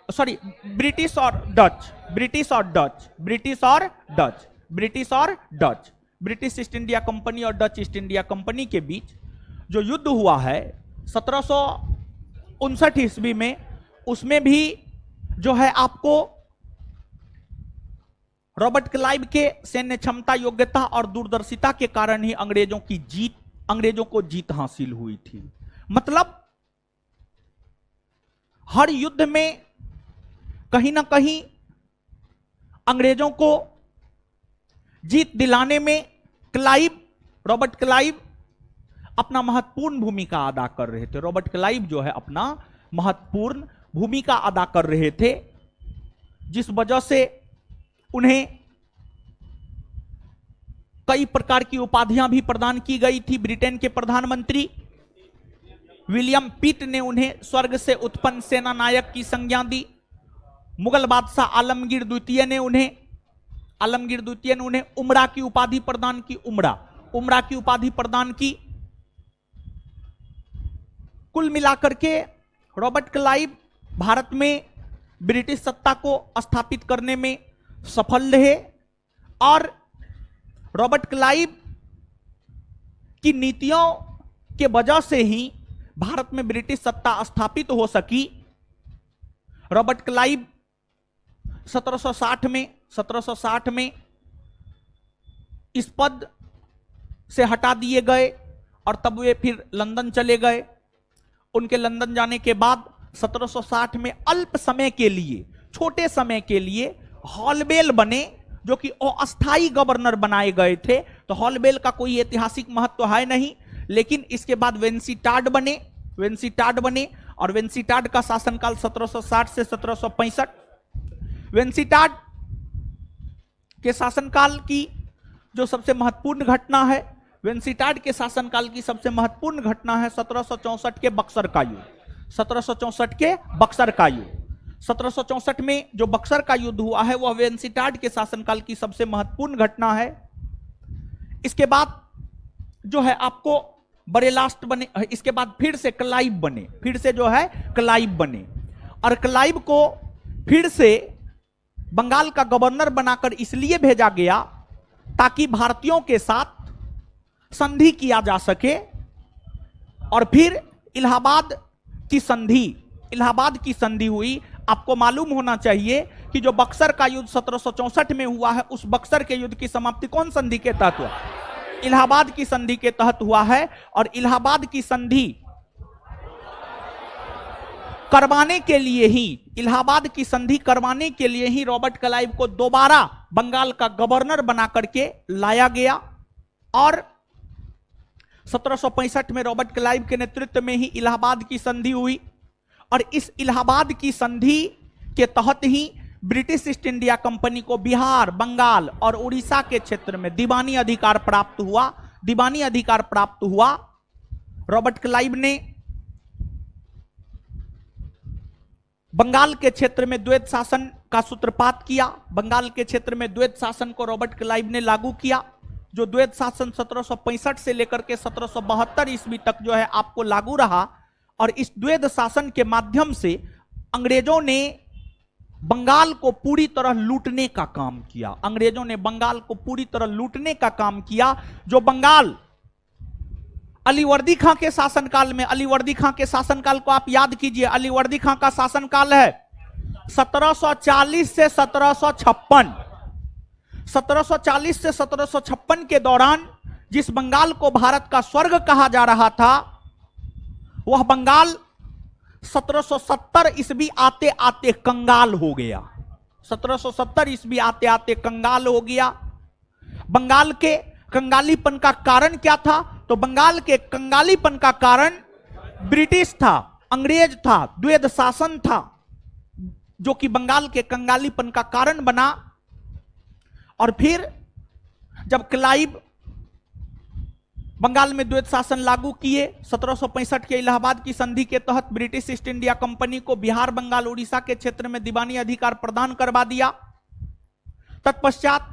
सॉरी ब्रिटिश और डच, ब्रिटिश और डच, ब्रिटिश और डच, ब्रिटिश और Dutch, British east India company और Dutch east India company के बीच जो युद्ध हुआ है 1759 ईस्वी में, उसमें भी जो है आपको रॉबर्ट क्लाइव के सैन्य क्षमता, योग्यता और दूरदर्शिता के कारण ही अंग्रेजों को जीत हासिल हुई थी। मतलब हर युद्ध में कहीं ना कहीं अंग्रेजों को जीत दिलाने में रॉबर्ट क्लाइव अपना महत्वपूर्ण भूमिका अदा कर रहे थे। रॉबर्ट क्लाइव जो है अपना महत्वपूर्ण भूमिका अदा कर रहे थे, जिस वजह से उन्हें कई प्रकार की उपाधियां भी प्रदान की गई थी। ब्रिटेन के प्रधानमंत्री विलियम पिट ने उन्हें स्वर्ग से उत्पन्न सेना नायक की संज्ञा दी। मुगल बादशाह आलमगीर द्वितीय ने उन्हें उमरा की उपाधि प्रदान की। उमरा की उपाधि प्रदान की। कुल मिलाकर के रॉबर्ट क्लाइव भारत में ब्रिटिश सत्ता को स्थापित करने में सफल रहे और रॉबर्ट क्लाइव की नीतियों के वजह से ही भारत में ब्रिटिश सत्ता स्थापित हो सकी। रॉबर्ट क्लाइव 1760 में इस पद से हटा दिए गए और तब वे फिर लंदन चले गए। उनके लंदन जाने के बाद 1760 में अल्प समय के लिए, छोटे समय के लिए हॉलबेल बने, जो कि अस्थायी गवर्नर बनाए गए थे। तो हॉलबेल का कोई ऐतिहासिक महत्व है नहीं, लेकिन इसके बाद वेंसीटार्ड बने और वेंसीटार्ड का शासनकाल 1760 से 1765। वेंसीटार्ड के शासनकाल की जो सबसे महत्वपूर्ण घटना है, वेंसीटार्ड के शासनकाल की सबसे महत्वपूर्ण घटना है 1764 के बक्सर का युद्ध। 1764 के बक्सर का युद्ध, 1764 में जो बक्सर का युद्ध हुआ है वह वेंसीटार्ड के शासनकाल की सबसे महत्वपूर्ण घटना है। इसके बाद जो है आपको बड़े लास्ट बने, इसके बाद फिर से क्लाइव बने, और क्लाइव को फिर से बंगाल का गवर्नर बनाकर इसलिए भेजा गया ताकि भारतीयों के साथ संधि किया जा सके। और फिर इलाहाबाद की संधि हुई। आपको मालूम होना चाहिए कि जो बक्सर का युद्ध 1764 में हुआ है, उस बक्सर के युद्ध की समाप्ति कौन संधि के तहत हुआ? इलाहाबाद की संधि के तहत हुआ है। और इलाहाबाद की संधि करवाने के लिए ही रॉबर्ट क्लाइव को दोबारा बंगाल का गवर्नर बना करके लाया गया। और 1765 में रॉबर्ट क्लाइव के नेतृत्व में ही इलाहाबाद की संधि हुई। और इस इलाहाबाद की संधि के तहत ही ब्रिटिश ईस्ट इंडिया कंपनी को बिहार, बंगाल और उड़ीसा के क्षेत्र में दीवानी अधिकार प्राप्त हुआ। रॉबर्ट क्लाइव ने बंगाल के क्षेत्र में द्वैत शासन का सूत्रपात किया। बंगाल के क्षेत्र में द्वैत शासन को रॉबर्ट क्लाइव ने लागू किया। जो द्वैत शासन 1765 से लेकर के 1772 ईस्वी तक जो है आपको लागू रहा। और इस द्वैत शासन के माध्यम से अंग्रेजों ने बंगाल को पूरी तरह लूटने का काम किया। जो बंगाल अलीवर्दी खां के शासनकाल में, अलीवर्दी खां के शासनकाल को आप याद कीजिए, अलीवर्दी खां का शासनकाल है 1740 से 1756। 1740 से 1756 के दौरान जिस बंगाल को भारत का स्वर्ग कहा जा रहा था, वह बंगाल 1770 ईस्वी आते आते कंगाल हो गया। 1770 ईस्वी आते आते कंगाल हो गया। बंगाल के कंगालीपन का कारण क्या था? तो बंगाल के कंगालीपन का कारण ब्रिटिश था, अंग्रेज था, द्वैत शासन था, जो कि बंगाल के कंगालीपन का कारण बना। और फिर जब क्लाइव बंगाल में द्वैत शासन लागू किए, 1765 के इलाहाबाद की संधि के तहत ब्रिटिश ईस्ट इंडिया कंपनी को बिहार, बंगाल, उड़ीसा के क्षेत्र में दीवानी अधिकार प्रदान करवा दिया। तत्पश्चात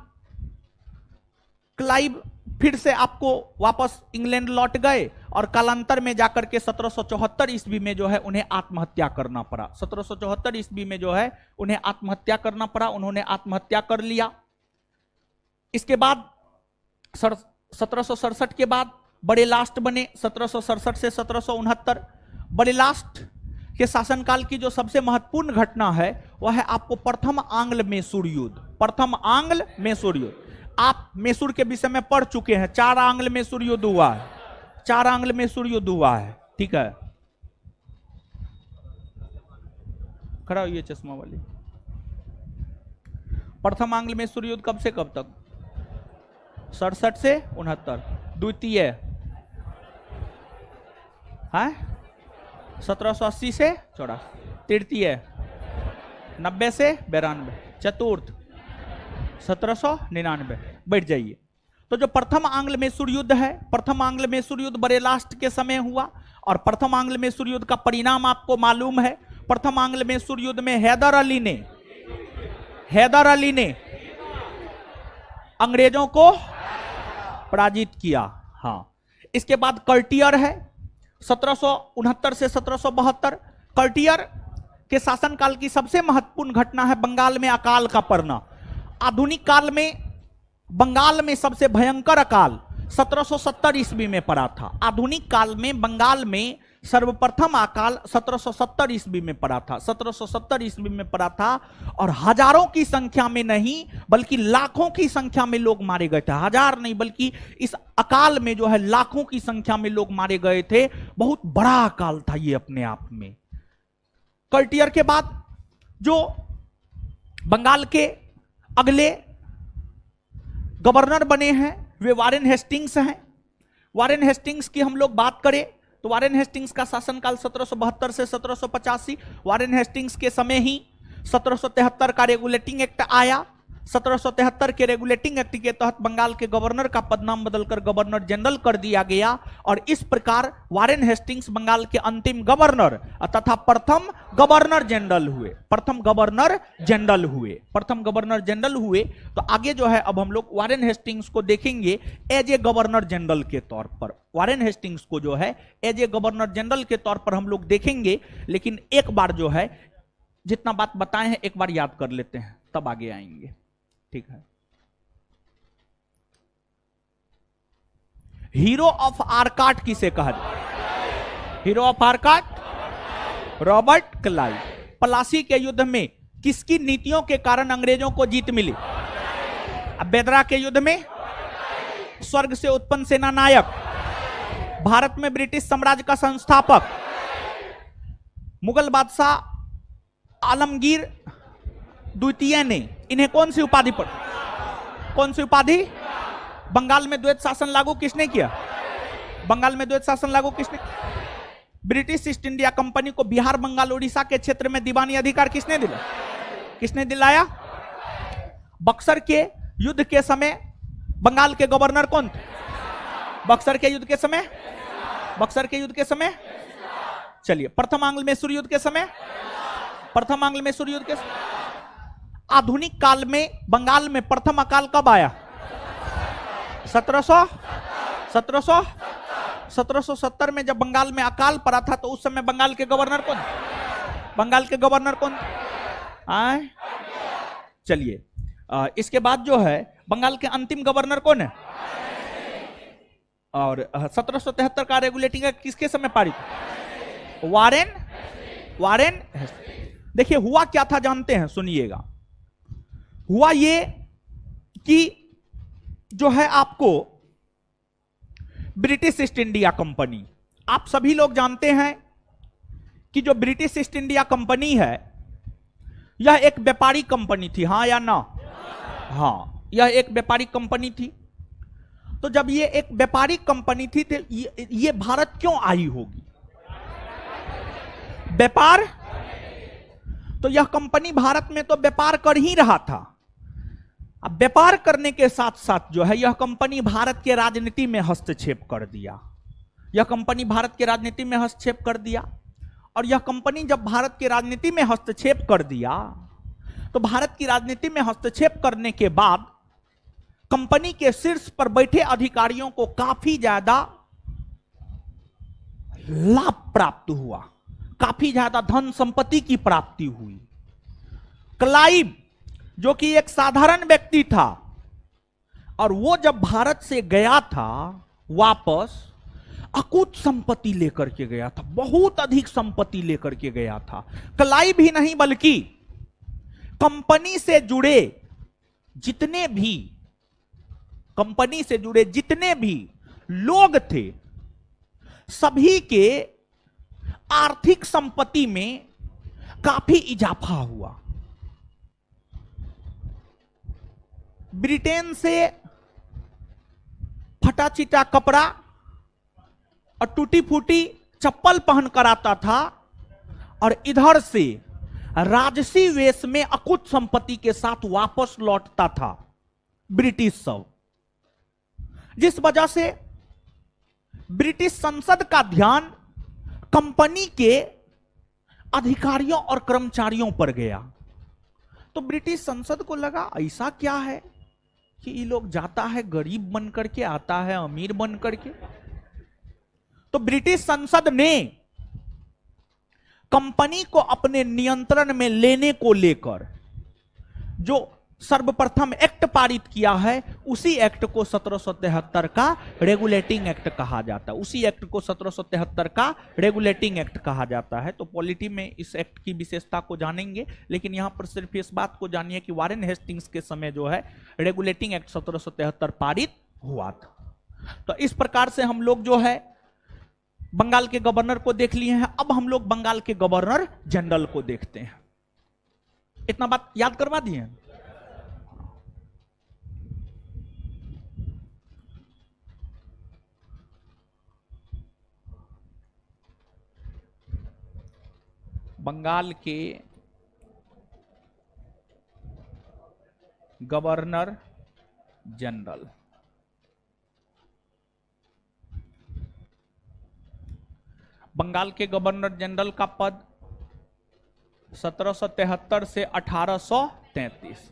क्लाइव फिर से आपको वापस इंग्लैंड लौट गए और कालांतर में जाकर के 1774 ईस्वी में जो है उन्हें आत्महत्या करना पड़ा। 1774 ईस्वी में जो है उन्हें आत्महत्या करना पड़ा। उन्होंने आत्महत्या कर लिया। इसके बाद 1767 के बाद बड़े लास्ट बने 1767 से 1769। बड़े लास्ट के शासनकाल की जो सबसे महत्वपूर्ण घटना है वह है आपको प्रथम आंग्ल मैसूर युद्ध। प्रथम आंग्ल मैसूर युद्ध आप मैसूर के विषय में पढ़ चुके हैं। 4 आंग्ल मैसूर युद्ध हुआ है, 4 आंग्ल मैसूर युद्ध हुआ है, ठीक है। खड़ा हुई चश्मा वाली। प्रथम आंग्ल मैसूर युद्ध कब से कब तक? 67 से 69। द्वितीय है 1780 से 84। तृतीय 90 से 92। चतुर्थ 1799। बैठ जाइए। तो जो प्रथम आंग्ल मैसूर युद्ध है, प्रथम आंग्ल मैसूर युद्ध बड़े लास्ट के समय हुआ और प्रथम आंग्ल मैसूर युद्ध का परिणाम आपको मालूम है। प्रथम आंग्ल मैसूर युद्ध में हैदर अली ने अंग्रेजों को पराजित किया। हाँ, इसके बाद कर्टियर है 1769 से 1772। कर्टियर के शासनकाल की सबसे महत्वपूर्ण घटना है बंगाल में अकाल का पड़ना। आधुनिक काल में बंगाल में सबसे भयंकर अकाल 1770 ईस्वी में पड़ा था। आधुनिक काल में बंगाल में सर्वप्रथम अकाल 1770 ईस्वी में पड़ा था। 1770 ईस्वी में पड़ा था और हजारों की संख्या में नहीं बल्कि लाखों की संख्या में लोग मारे गए थे। हजार नहीं बल्कि इस अकाल में जो है लाखों की संख्या में लोग मारे गए थे। बहुत बड़ा अकाल था ये अपने आप में। कर्टियर के बाद जो बंगाल के अगले गवर्नर बने हैं वे वारेन हेस्टिंग्स हैं। वारेन हेस्टिंग्स की हम लोग बात करें तो वारेन हेस्टिंग्स का शासनकाल 1772 से 1785। वारेन हेस्टिंग्स के समय ही 1773 का रेगुलेटिंग एक्ट आया। 1773 के रेगुलेटिंग एक्ट के तहत बंगाल के गवर्नर का पदनाम बदलकर गवर्नर जनरल कर दिया गया और इस प्रकार वारेन हेस्टिंग्स बंगाल के अंतिम गवर्नर तथा प्रथम गवर्नर जनरल हुए। प्रथम गवर्नर जनरल हुए। तो आगे जो है अब हम लोग वारेन हेस्टिंग्स को देखेंगे एज ए गवर्नर जनरल के तौर पर। वारेन हेस्टिंग्स को जो है एज ए गवर्नर जनरल के तौर पर हम लोग देखेंगे। लेकिन एक बार जो है जितना बात बताए हैं एक बार याद कर लेते हैं तब आगे आएंगे, ठीक है। हीरो ऑफ आर्काट किसे कहा जाए? Hero of Arcot Robert Clive. Plassey के युद्ध में किसकी नीतियों के कारण अंग्रेजों को जीत मिली? अब बेदरा के युद्ध में स्वर्ग से उत्पन्न सेना नायक, भारत में ब्रिटिश साम्राज्य का संस्थापक, मुगल बादशाह आलमगीर द्वितीय ने इन्हें कौन सी उपाधि पर, कौन सी उपाधि? बंगाल में द्वैत शासन लागू किसने किया? बंगाल में द्वैत शासन लागू किसने? ब्रिटिश ईस्ट इंडिया कंपनी को बिहार, बंगाल, उड़ीसा के क्षेत्र में दीवानी अधिकार किसने दिला? किसने दिलाया? बक्सर के युद्ध के समय बंगाल के गवर्नर कौन थे? बक्सर के युद्ध के समय, बक्सर के युद्ध के समय, चलिए प्रथम आंग्ल मैसूर युद्ध के समय, प्रथम आंग्ल मैसूर युद्ध के समय। आधुनिक काल में बंगाल में प्रथम अकाल कब आया? 1770 में जब बंगाल में अकाल पड़ा था तो उस समय बंगाल के गवर्नर कौन? बंगाल के गवर्नर कौन आए? चलिए इसके बाद जो है बंगाल के अंतिम गवर्नर कौन है? और 1773 का रेगुलेटिंग एक्ट किसके समय पारित? वारेन। देखिए हुआ क्या था जानते हैं, सुनिएगा। हुआ ये कि जो है आपको ब्रिटिश ईस्ट इंडिया कंपनी, आप सभी लोग जानते हैं कि जो ब्रिटिश ईस्ट इंडिया कंपनी है यह एक व्यापारिक कंपनी थी, हां या ना? हाँ, यह एक व्यापारिक कंपनी थी। तो जब ये एक व्यापारिक कंपनी थी तो ये भारत क्यों आई होगी? व्यापार। तो यह कंपनी भारत में तो व्यापार कर ही रहा था। अब व्यापार करने के साथ साथ जो है यह कंपनी भारत के राजनीति में हस्तक्षेप कर दिया। यह कंपनी भारत के राजनीति में हस्तक्षेप कर दिया और यह कंपनी जब भारत की राजनीति में हस्तक्षेप कर दिया तो भारत की राजनीति में हस्तक्षेप करने के बाद कंपनी के शीर्ष पर बैठे अधिकारियों को काफी ज्यादा लाभ प्राप्त हुआ, काफी ज्यादा धन संपत्ति की प्राप्ति हुई। क्लाइव जो कि एक साधारण व्यक्ति था, और वो जब भारत से गया था वापस, अकुत संपत्ति लेकर के गया था, बहुत अधिक संपत्ति लेकर के गया था। कलाई भी नहीं बल्कि कंपनी से जुड़े जितने भी कंपनी से जुड़े जितने भी लोग थे, सभी के आर्थिक संपत्ति में काफी इजाफा हुआ। ब्रिटेन से फटा चिटा कपड़ा और टूटी फूटी चप्पल पहन कर आता था, और इधर से राजसी वेश में अकुत संपत्ति के साथ वापस लौटता था ब्रिटिश सब, जिस वजह से ब्रिटिश संसद का ध्यान कंपनी के अधिकारियों और कर्मचारियों पर गया। तो ब्रिटिश संसद को लगा ऐसा क्या है कि ये लोग जाता है गरीब बन करके, आता है अमीर बन करके। तो ब्रिटिश संसद ने कंपनी को अपने नियंत्रण में लेने को लेकर जो सर्वप्रथम एक्ट पारित किया है, उसी एक्ट को 1773 का रेगुलेटिंग एक्ट कहा जाता है। उसी एक्ट को 1773 का रेगुलेटिंग एक्ट कहा जाता है। तो पॉलिटी में इस एक्ट की विशेषता को जानेंगे, लेकिन यहां पर सिर्फ इस बात को जानिए कि वारेन हेस्टिंग्स के समय जो है रेगुलेटिंग एक्ट 1773 पारित हुआ था। तो इस प्रकार से हम लोग जो है बंगाल के गवर्नर को देख लिए हैं। अब हम लोग बंगाल के गवर्नर जनरल को देखते हैं। इतना बात याद करवा दिए। बंगाल के गवर्नर जनरल, बंगाल के गवर्नर जनरल का पद 1773 से 1833,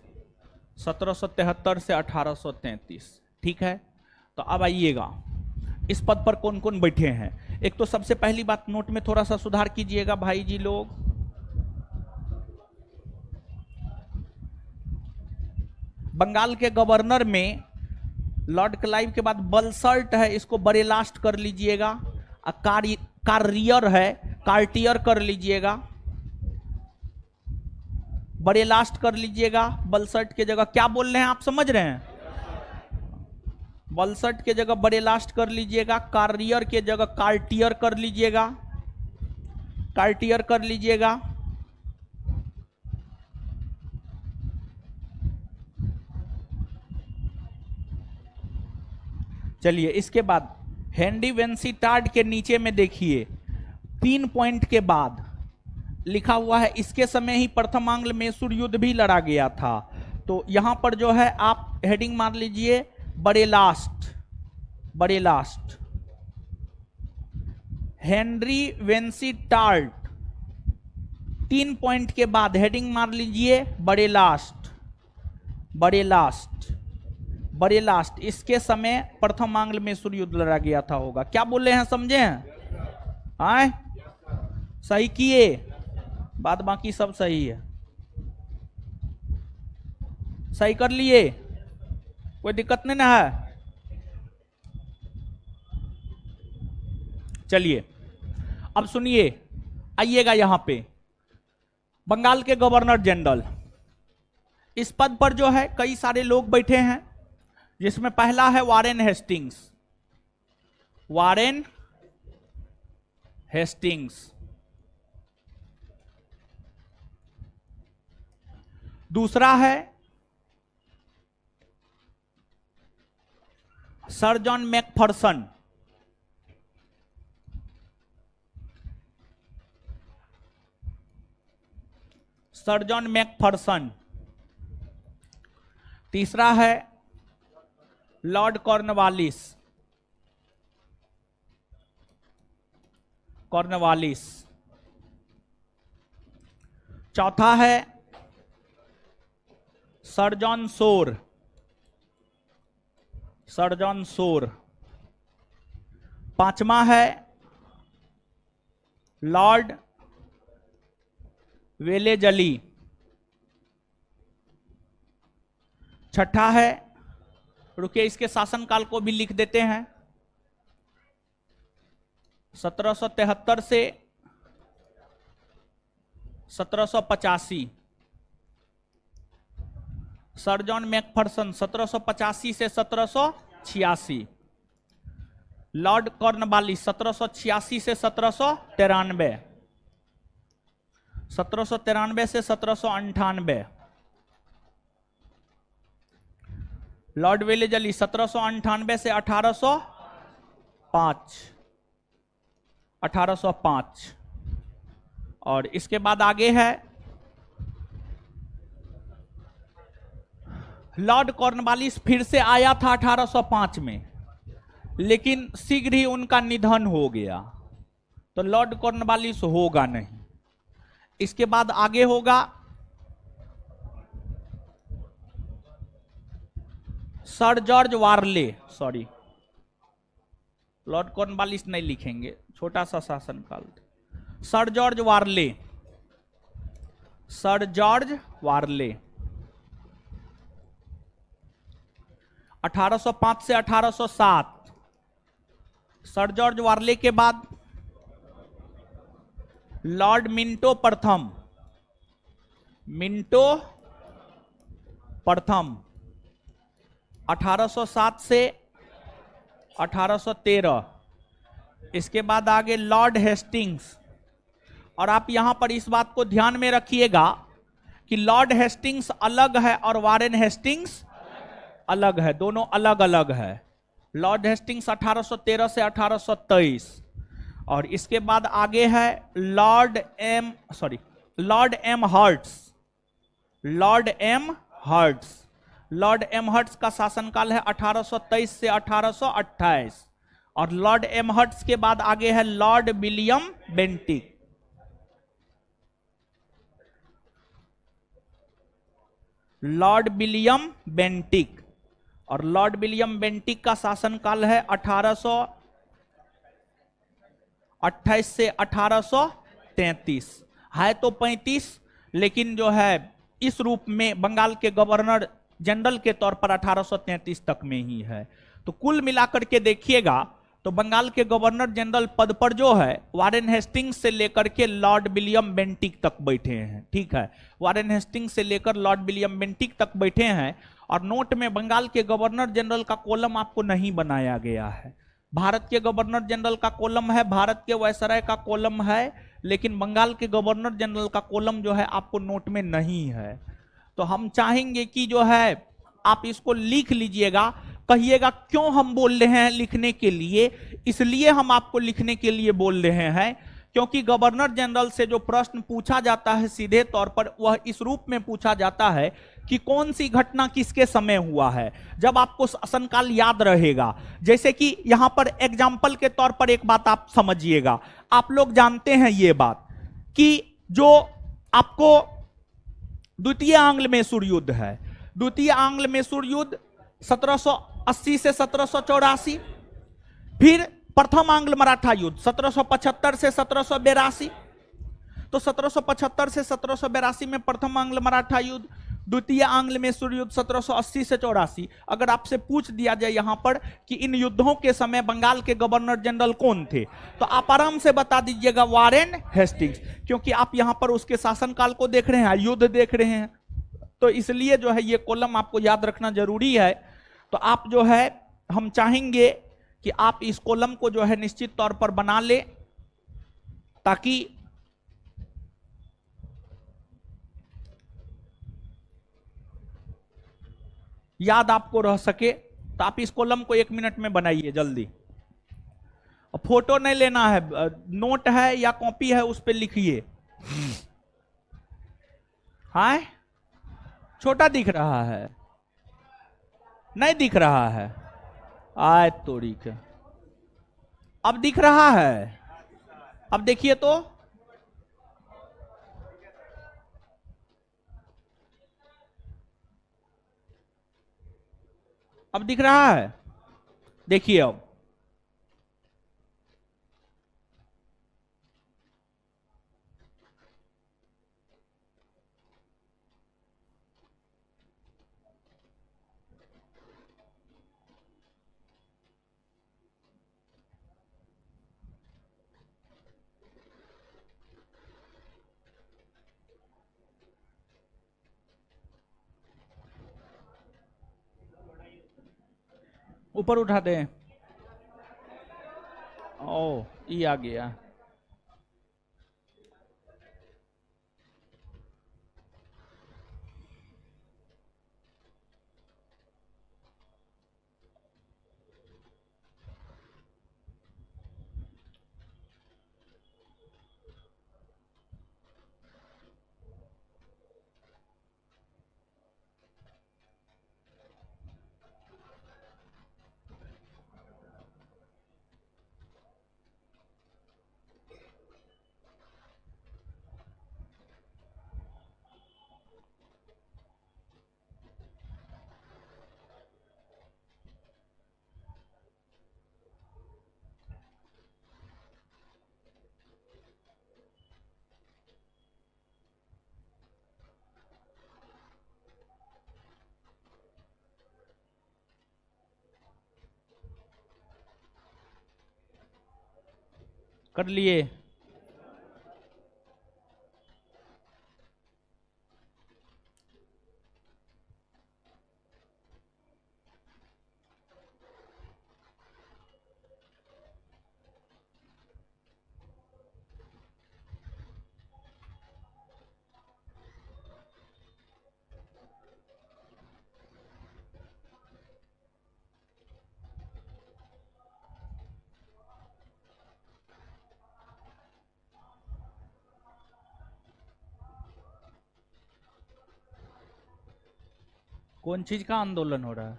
1773 से 1833, ठीक है। तो अब आइएगा इस पद पर कौन कौन बैठे हैं। एक तो सबसे पहली बात, नोट में थोड़ा सा सुधार कीजिएगा भाई जी लोग। बंगाल के गवर्नर में लॉर्ड क्लाइव के बाद बलसर्ट है, इसको बड़े लास्ट कर लीजिएगा। कार्रियर है, कार्टियर कर लीजिएगा, बड़े लास्ट कर लीजिएगा। बलसर्ट के जगह क्या बोल रहे हैं आप समझ रहे हैं? बलसर्ट के जगह बड़े लास्ट कर लीजिएगा, कार्रियर के जगह कार्टियर कर लीजिएगा, कार्टियर कर लीजिएगा। चलिए इसके बाद हेनरी वेंसीटार्ड के नीचे में देखिए 3 पॉइंट के बाद लिखा हुआ है, इसके समय ही प्रथम आंग्ल मैसूर युद्ध भी लड़ा गया था। तो यहां पर जो है आप हेडिंग मार लीजिए बड़े लास्ट, बड़े लास्ट। हेनरी वेंसीटार्ड 3 पॉइंट के बाद हेडिंग मार लीजिए बड़े लास्ट, बड़े लास्ट, बड़े लास्ट। इसके समय प्रथम आंग्ल मैसूर युद्ध लड़ा गया था होगा। क्या बोले हैं समझे हैं? आए सही किए, बाद बाकी सब सही है, सही कर लिए, कोई दिक्कत नहीं ना है। चलिए अब सुनिए, आइएगा यहां पे बंगाल के गवर्नर जनरल, इस पद पर जो है कई सारे लोग बैठे हैं, जिसमें पहला है वारेन हेस्टिंग्स, वारेन हेस्टिंग्स। दूसरा है sir John Macpherson, sir John Macpherson. तीसरा है लॉर्ड कॉर्नवालिस, कॉर्नवालिस। चौथा है सर जॉन सोर, सर जॉन सोर। पांचवा है लॉर्ड वेलेजली। छठा है रुकिए, इसके शासनकाल को भी लिख देते हैं। 1773 से 1785, सर जॉन मैकफर्सन 1785 से 1786, लॉर्ड कॉर्नवालिस 1786 से 1793, 1793 से 1798, लॉर्ड वेलेजली 1798 से 1805, और इसके बाद आगे है लॉर्ड कॉर्नवालिस, फिर से आया था 1805 में, लेकिन शीघ्र ही उनका निधन हो गया, तो लॉर्ड कॉर्नवालिस होगा नहीं। इसके बाद आगे होगा सर जॉर्ज वारले, सॉरी लॉर्ड कॉर्नवालिस नहीं लिखेंगे, छोटा सा शासनकाल। सर जॉर्ज वारले, सर जॉर्ज वारले 1805 से 1807, सर जॉर्ज वारले के बाद लॉर्ड मिंटो प्रथम, मिंटो प्रथम 1807 से 1813, इसके बाद आगे लॉर्ड हेस्टिंग्स। और आप यहां पर इस बात को ध्यान में रखिएगा कि लॉर्ड हेस्टिंग्स अलग है और वारेन हेस्टिंग्स अलग है, दोनों अलग अलग है। लॉर्ड हेस्टिंग्स 1813 से 1823, और इसके बाद आगे है lord Amherst, lord Amherst. Lord Amherst का शासनकाल है 1823 से 1828, और लॉर्ड एम हर्ट्स के बाद आगे है Lord William Bentinck. Lord William Bentinck, और लॉर्ड विलियम बेंटिक का शासनकाल है 1828 से 1833, है तो 35, लेकिन जो है इस रूप में बंगाल के गवर्नर जनरल के तौर पर 1833 तक में ही है। तो कुल मिलाकर के देखिएगा तो बंगाल के गवर्नर जनरल पद पर जो है वारेन हेस्टिंग्स से लेकर के लॉर्ड विलियम बेंटिक तक बैठे हैं, ठीक है, वारेन हेस्टिंग्स से लेकर लॉर्ड विलियम बेंटिक तक बैठे हैं। और नोट में बंगाल के गवर्नर जनरल का कॉलम आपको नहीं बनाया गया है। भारत के गवर्नर जनरल का कॉलम है, भारत के वायसराय का कॉलम है, लेकिन बंगाल के गवर्नर जनरल का कॉलम जो है आपको नोट में नहीं है। तो हम चाहेंगे कि जो है आप इसको लिख लीजिएगा, कहिएगा क्यों हम बोल रहे हैं लिखने के लिए। इसलिए हम आपको लिखने के लिए बोल रहे हैं क्योंकि गवर्नर जनरल से जो प्रश्न पूछा जाता है सीधे तौर पर वह इस रूप में पूछा जाता है कि कौन सी घटना किसके समय हुआ है। जब आपको शासनकाल याद रहेगा, जैसे कि यहां पर एग्जाम्पल के तौर पर एक बात आप समझिएगा, आप लोग जानते हैं ये बात कि जो आपको द्वितीय आंग्ल मैसूर युद्ध है, द्वितीय आंग्ल मैसूर युद्ध 1780 से 1784, फिर प्रथम आंग्ल मराठा युद्ध 1775 से 1782। तो 1775 से 1782 में प्रथम आंग्ल मराठा युद्ध, द्वितीय आंग्ल मैसूर युद्ध 1780 से 84। अगर आपसे पूछ दिया जाए यहां पर कि इन युद्धों के समय बंगाल के गवर्नर जनरल कौन थे, तो आप आराम से बता दीजिएगा वारेन हेस्टिंग्स, क्योंकि आप यहां पर उसके शासनकाल को देख रहे हैं, युद्ध देख रहे हैं। तो इसलिए जो है ये कॉलम आपको याद रखना जरूरी है। तो आप जो है हम चाहेंगे कि आप इस कॉलम को जो है निश्चित तौर पर बना ले, ताकि याद आपको रह सके। तो आप इस कॉलम को 1 मिनट में बनाइए जल्दी। फोटो नहीं लेना है, नोट है या कॉपी है उस पर लिखिए। हाँ, छोटा दिख रहा है, नहीं दिख रहा है, आय तोड़ी के, अब दिख रहा है, अब देखिए तो, अब दिख रहा है, देखिए अब। ऊपर उठा दें। ओ ई आ गया। कर लिए। कौन चीज का आंदोलन हो रहा है?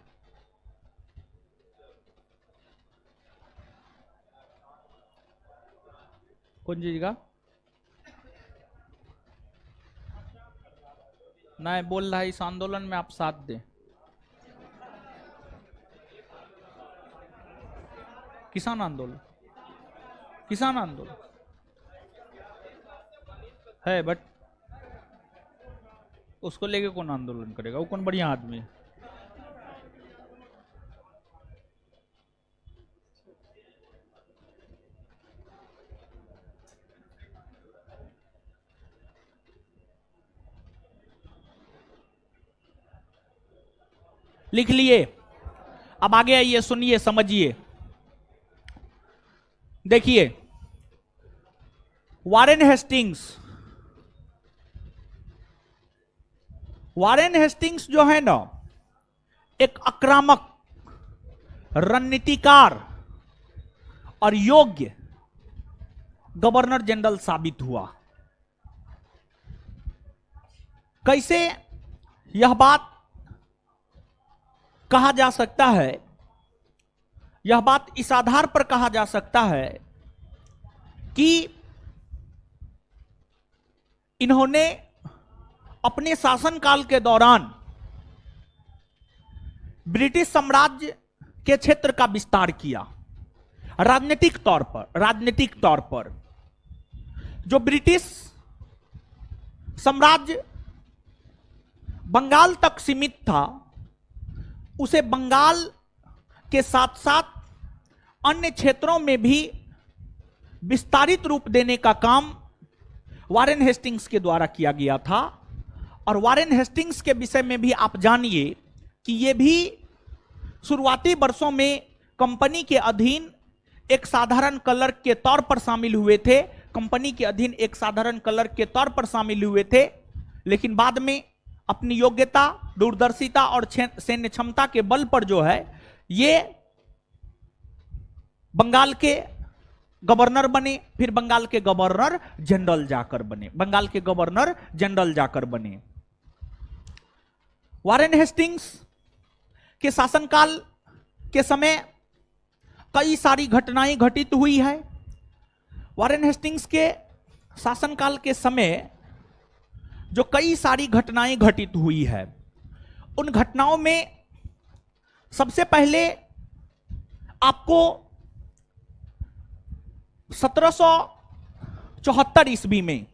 कौन चीज का? नहीं बोल रहा है इस आंदोलन में आप साथ दें। किसान आंदोलन, किसान आंदोलन है, बट उसको लेके कौन आंदोलन करेगा? वो कौन बढ़िया आदमी है? लिख लिए। अब आगे आइए, सुनिए, समझिए। देखिए, वारेन हेस्टिंग्स, वारेन हेस्टिंग्स जो है ना, एक आक्रामक, रणनीतिकार और योग्य गवर्नर जनरल साबित हुआ। कैसे यह बात कहा जा सकता है? यह बात इस आधार पर कहा जा सकता है कि इन्होंने अपने शासनकाल के दौरान ब्रिटिश साम्राज्य के क्षेत्र का विस्तार किया। राजनीतिक तौर पर जो ब्रिटिश साम्राज्य बंगाल तक सीमित था, उसे बंगाल के साथ साथ अन्य क्षेत्रों में भी विस्तारित रूप देने का काम वारेन हेस्टिंग्स के द्वारा किया गया था। और वारेन हेस्टिंग्स के विषय में भी आप जानिए कि ये भी शुरुआती वर्षों में कंपनी के अधीन एक साधारण क्लर्क के तौर पर शामिल हुए थे। कंपनी के अधीन एक साधारण क्लर्क के तौर पर शामिल हुए थे, लेकिन बाद में अपनी योग्यता, दूरदर्शिता और सैन्य क्षमता के बल पर जो है ये बंगाल के गवर्नर बने। फिर बंगाल के गवर्नर जनरल जाकर बने, बंगाल के गवर्नर जनरल जाकर बने। वारेन हेस्टिंग्स के शासनकाल के समय कई सारी घटनाएं घटित हुई है। वारेन हेस्टिंग्स के शासनकाल के समय जो कई सारी घटनाएं घटित हुई है, उन घटनाओं में सबसे पहले आपको 1774 ईस्वी में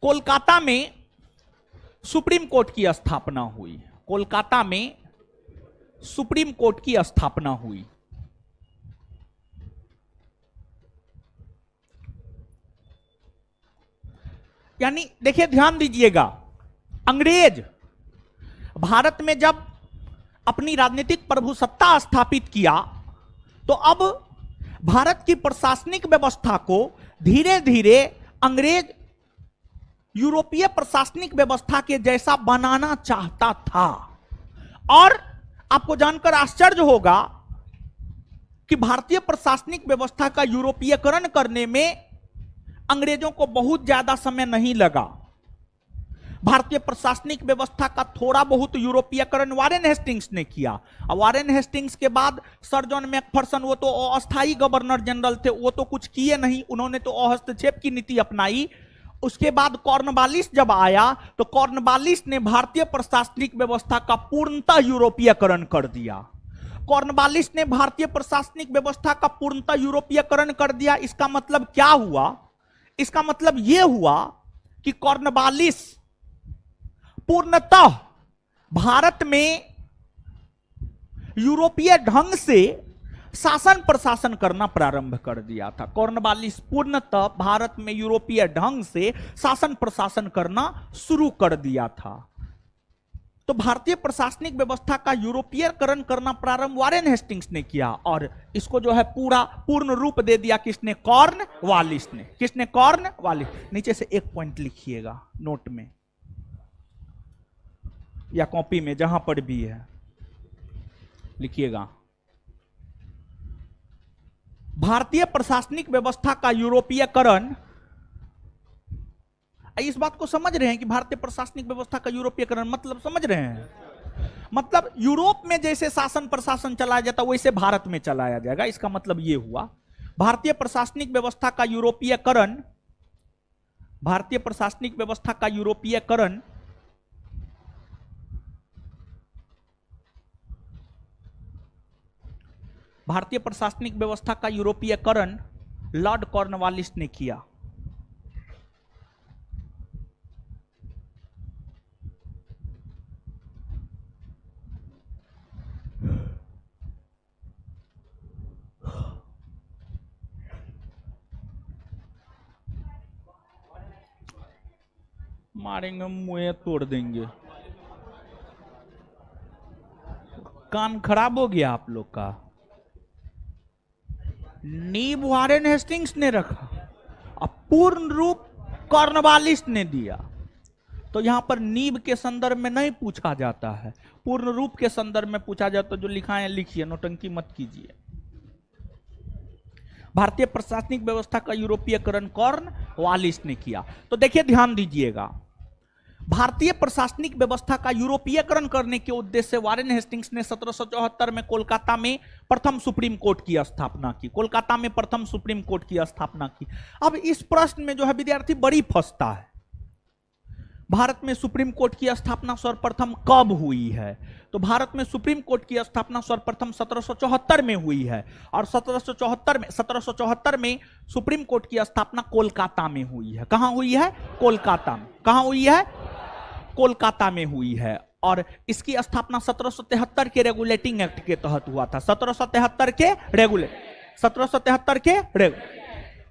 कोलकाता में सुप्रीम कोर्ट की स्थापना हुई। कोलकाता में सुप्रीम कोर्ट की स्थापना हुई। यानी देखिए, ध्यान दीजिएगा, अंग्रेज भारत में जब अपनी राजनीतिक प्रभुसत्ता स्थापित किया, तो अब भारत की प्रशासनिक व्यवस्था को धीरे धीरे अंग्रेज यूरोपीय प्रशासनिक व्यवस्था के जैसा बनाना चाहता था। और आपको जानकर आश्चर्य होगा कि भारतीय प्रशासनिक व्यवस्था का यूरोपीयकरण करने में अंग्रेजों को बहुत ज्यादा समय नहीं लगा। भारतीय प्रशासनिक व्यवस्था का थोड़ा बहुत यूरोपीयकरण वारेन हेस्टिंग्स ने किया। और वारेन हेस्टिंग्स के बाद सर जॉन मैकफर्सन, वो तो अस्थायी गवर्नर जनरल थे, वो तो कुछ किए नहीं, उन्होंने तो हस्तक्षेप की नीति अपनाई। उसके बाद कॉर्नवालिस जब आया तो कॉर्नवालिस ने भारतीय प्रशासनिक व्यवस्था का पूर्णतः यूरोपीयकरण कर दिया। कॉर्नवालिस ने भारतीय प्रशासनिक व्यवस्था का पूर्णतः यूरोपीयकरण कर दिया। इसका मतलब क्या हुआ? इसका मतलब यह हुआ कि कॉर्नवालिस पूर्णतः भारत में यूरोपीय ढंग से शासन प्रशासन करना प्रारंभ कर दिया था। कॉर्नवालिस पूर्णतः भारत में यूरोपीय ढंग से शासन प्रशासन करना शुरू कर दिया था। तो भारतीय प्रशासनिक व्यवस्था का यूरोपीयकरण करना प्रारंभ वारेन हेस्टिंग्स ने किया, और इसको जो है पूर्ण रूप दे दिया किसने? कॉर्नवालिस ने। किसने? कॉर्नवालिस। नीचे से एक पॉइंट लिखिएगा नोट में या कॉपी में, जहां पर भी है लिखिएगा। भारतीय प्रशासनिक व्यवस्था का यूरोपीयकरण, इस बात को समझ रहे हैं कि भारतीय प्रशासनिक व्यवस्था का यूरोपीयकरण मतलब समझ रहे हैं? मतलब यूरोप में जैसे शासन प्रशासन चलाया जाता वैसे भारत में चलाया जाएगा। इसका मतलब यह हुआ भारतीय प्रशासनिक व्यवस्था का यूरोपीयकरण, भारतीय प्रशासनिक व्यवस्था का यूरोपीयकरण भारतीय प्रशासनिक व्यवस्था का यूरोपीयकरण लॉर्ड कॉर्नवालिस ने किया। मारेंगे, मुंह तोड़ देंगे। कान खराब हो गया आप लोग का। नींव वारेन हेस्टिंग्स ने रखा, अब पूर्ण रूप कॉर्नवालिस ने दिया। तो यहां पर नींव के संदर्भ में नहीं पूछा जाता है, पूर्ण रूप के संदर्भ में पूछा जाता। जो लिखा है लिखिए, नौटंकी मत कीजिए। भारतीय प्रशासनिक व्यवस्था का यूरोपीयकरण कॉर्नवालिस ने किया। तो देखिए, ध्यान दीजिएगा, भारतीय प्रशासनिक व्यवस्था का यूरोपीयकरण करने के उद्देश्य से वारेन हेस्टिंग्स ने 1774 में कोलकाता में प्रथम सुप्रीम कोर्ट की स्थापना की। कोलकाता में प्रथम सुप्रीम कोर्ट की स्थापना की। अब इस प्रश्न में जो है विद्यार्थी बड़ी फंसता है, भारत में सुप्रीम कोर्ट की स्थापना सर्वप्रथम कब हुई है? तो भारत में सुप्रीम कोर्ट की स्थापना सर्वप्रथम 1774 में हुई है, और 1774 में सुप्रीम कोर्ट की स्थापना कोलकाता में हुई है। कहां हुई है? कोलकाता में। कहां हुई है? कोलकाता में हुई है। और इसकी स्थापना 1773 के रेगुलेटिंग एक्ट के तहत हुआ था। 1773 के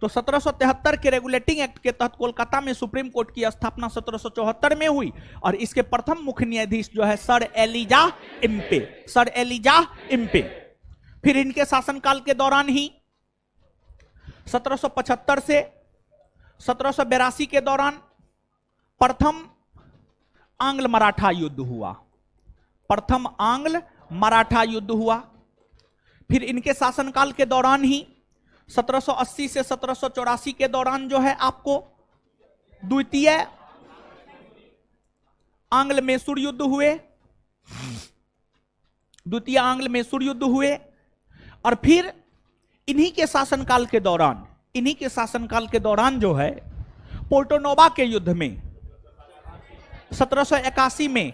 तो 1773 के रेगुलेटिंग एक्ट के तहत कोलकाता में सुप्रीम कोर्ट की स्थापना 1774 में हुई, और इसके प्रथम मुख्य न्यायाधीश जो है सर एलिजाह इम्पे। फिर इनके शासनकाल के दौरान ही 1775 से 1782 के दौरान प्रथम आंग्ल मराठा युद्ध हुआ। प्रथम आंग्ल मराठा युद्ध हुआ। फिर इनके शासनकाल के दौरान ही 1780 से 1784 के दौरान जो है आपको द्वितीय आंग्ल मैसूर युद्ध हुए। द्वितीय आंग्ल मैसूर युद्ध हुए। और फिर इन्हीं के शासनकाल के दौरान जो है पोर्टोनोवा के युद्ध में 1781 में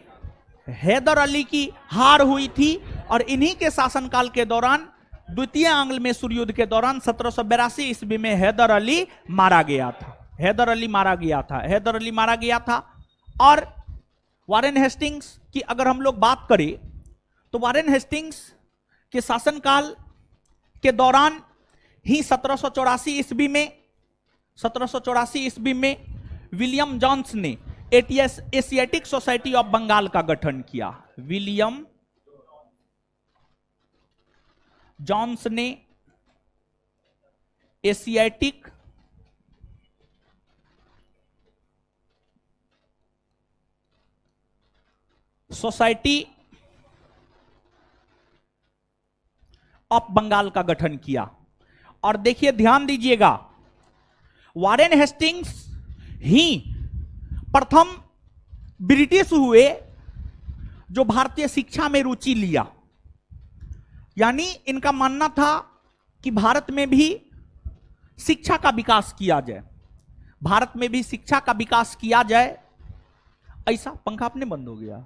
हैदर अली की हार हुई थी, और इन्हीं के शासनकाल के दौरान द्वितीय आंग्ल मैसूर युद्ध के दौरान 1782 ईस्वी में हैदर अली मारा गया था। और वारेन हेस्टिंग्स की अगर हम लोग बात करें तो वारेन हेस्टिंग्स के शासनकाल के दौरान ही 1784 ईस्वी में विलियम जोन्स ने एशियाटिक सोसाइटी ऑफ बंगाल का गठन किया। विलियम जॉन्स ने एशियाटिक सोसाइटी ऑफ बंगाल का गठन किया। और देखिए ध्यान दीजिएगा, वारेन हेस्टिंग्स ही प्रथम ब्रिटिश हुए जो भारतीय शिक्षा में रुचि लिया। यानी इनका मानना था कि भारत में भी शिक्षा का विकास किया जाए, भारत में भी शिक्षा का विकास किया जाए। ऐसा पंखा अपने बंद हो गया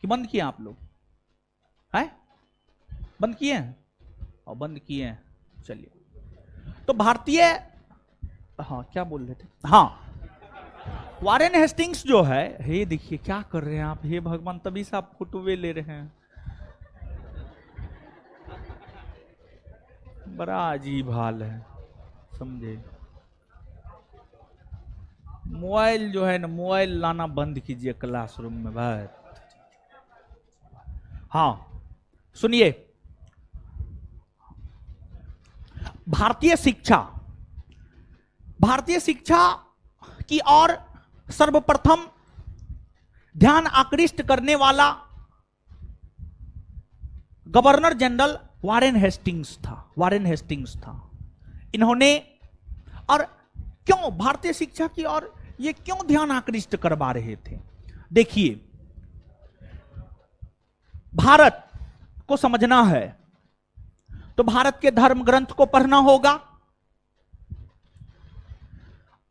कि बंद किए आप लोग हैं? बंद किए हैं और बंद किए हैं। चलिए, तो भारतीय, हाँ क्या बोल रहे थे, हाँ वारेन हेस्टिंग्स जो है, हे देखिए क्या कर रहे हैं आप, हे भगवान, तभी से आप फोटोवे ले रहे हैं, बड़ा अजीब हाल है, समझे। मोबाइल जो है ना, मोबाइल लाना बंद कीजिए क्लासरूम में भाई। हाँ सुनिए, भारतीय शिक्षा की ओर सर्वप्रथम ध्यान आकृष्ट करने वाला गवर्नर जनरल वारेन हेस्टिंग्स था। इन्होंने, और क्यों भारतीय शिक्षा की ओर ये क्यों ध्यान आकृष्ट करवा रहे थे? देखिए, भारत को समझना है तो भारत के धर्म ग्रंथ को पढ़ना होगा।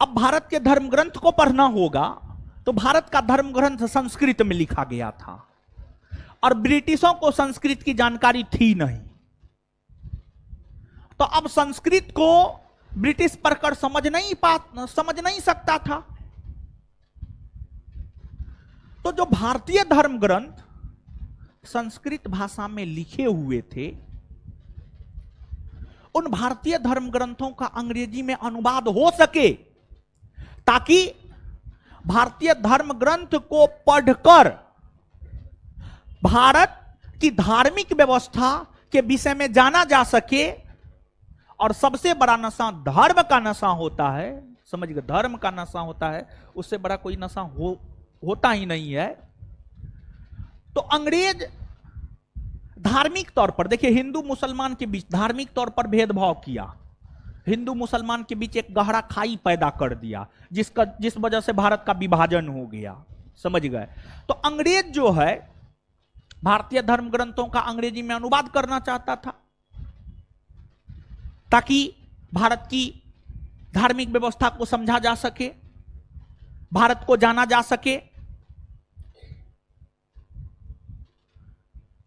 अब भारत के धर्म ग्रंथ को पढ़ना होगा तो भारत का धर्म ग्रंथ संस्कृत में लिखा गया था और ब्रिटिशों को संस्कृत की जानकारी थी नहीं, तो अब संस्कृत को ब्रिटिश पढ़कर समझ नहीं सकता था। तो जो भारतीय धर्म ग्रंथ संस्कृत भाषा में लिखे हुए थे, उन भारतीय धर्म ग्रंथों का अंग्रेजी में अनुवाद हो सके, ताकि भारतीय धर्म ग्रंथ को पढ़कर भारत की धार्मिक व्यवस्था के विषय में जाना जा सके। और सबसे बड़ा नशा धर्म का नशा होता है, समझ गए, धर्म का नशा होता है, उससे बड़ा कोई नशा होता ही नहीं है। तो अंग्रेज धार्मिक तौर पर, देखिए, हिंदू मुसलमान के बीच धार्मिक तौर पर भेदभाव किया, हिंदू मुसलमान के बीच एक गहरा खाई पैदा कर दिया, जिस वजह से भारत का विभाजन हो गया, समझ गए। तो अंग्रेज जो है भारतीय धर्म ग्रंथों का अंग्रेजी में अनुवाद करना चाहता था, ताकि भारत की धार्मिक व्यवस्था को समझा जा सके, भारत को जाना जा सके।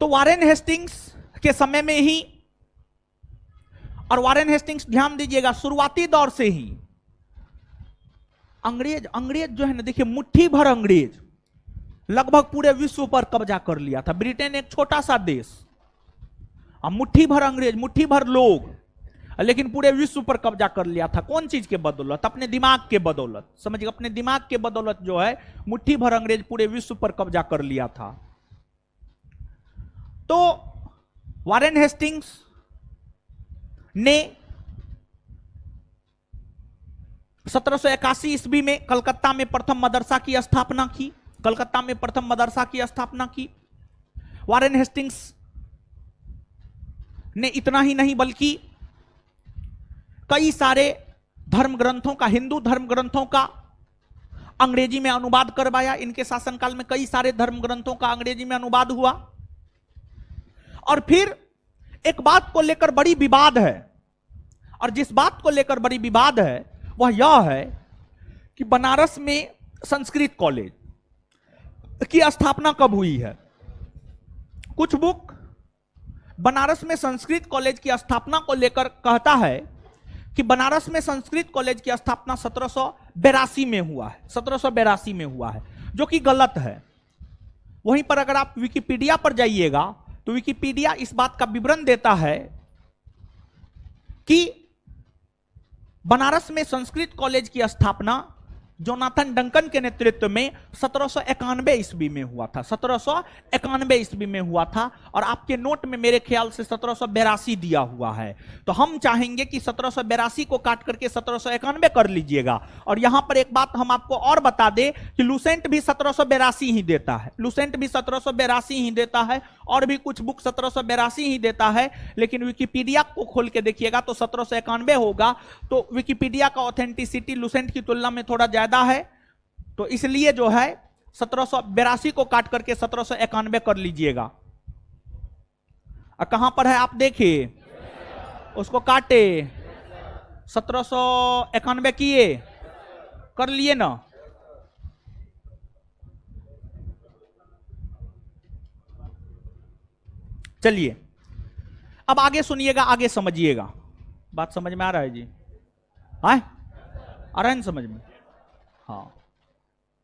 तो वारेन हेस्टिंग्स के समय में ही, और वारेन हेस्टिंग्स ध्यान दीजिएगा, शुरुआती दौर से ही अंग्रेज जो है ना, देखिए, मुट्ठी भर अंग्रेज लगभग पूरे विश्व पर कब्जा कर लिया था। ब्रिटेन एक छोटा सा देश, मुट्ठी भर अंग्रेज, मुट्ठी भर लोग, लेकिन पूरे विश्व पर कब्जा कर लिया था। कौन चीज के बदौलत? अपने दिमाग के बदौलत, समझिए, अपने दिमाग के बदौलत जो है मुट्ठी भर अंग्रेज पूरे विश्व पर कब्जा कर लिया था। तो वारेन हेस्टिंग्स ने 1781 ईस्वी में कलकत्ता में प्रथम मदरसा की स्थापना की। वारेन हेस्टिंग्स ने इतना ही नहीं बल्कि कई सारे धर्म ग्रंथों का, हिंदू धर्म ग्रंथों का अंग्रेजी में अनुवाद करवाया। इनके शासनकाल में कई सारे धर्म ग्रंथों का अंग्रेजी में अनुवाद हुआ। और फिर एक बात को लेकर बड़ी विवाद है, और जिस बात को लेकर बड़ी विवाद है वह यह है कि बनारस में संस्कृत कॉलेज की स्थापना कब हुई है। कुछ बुक बनारस में संस्कृत कॉलेज की स्थापना को लेकर कहता है कि बनारस में संस्कृत कॉलेज की स्थापना 1782 में हुआ है, 1782 में हुआ है, जो कि गलत है। वहीं पर अगर आप विकिपीडिया पर जाइएगा तो विकिपीडिया इस बात का विवरण देता है कि बनारस में संस्कृत कॉलेज की स्थापना जोनाथन डंकन के नेतृत्व में 1791 ईस्वी में हुआ था, 1791 ईस्वी में हुआ था। और आपके नोट में मेरे ख्याल से 1782 दिया हुआ है। तो हम चाहेंगे कि 1782 को काट करके 1791 कर लीजिएगा। और यहां पर एक बात हम आपको और बता दें कि लुसेंट भी 1782 ही देता है, लुसेंट भी 1782 ही देता है, और भी कुछ बुक 1782 ही देता है। लेकिन विकिपीडिया को खोल के देखिएगा तो 1791 होगा। तो विकिपीडिया का ऑथेंटिसिटी लुसेंट की तुलना में थोड़ा ज्यादा है, तो इसलिए जो है 1782 को काट करके 1791 कर लीजिएगा। कहां पर है आप देखिए, उसको काटे 1791 किए, कर लिए ना। चलिए अब आगे सुनिएगा, आगे समझिएगा। बात समझ में आ रहा है जी? हाँ आ रहा है ना समझ में? हाँ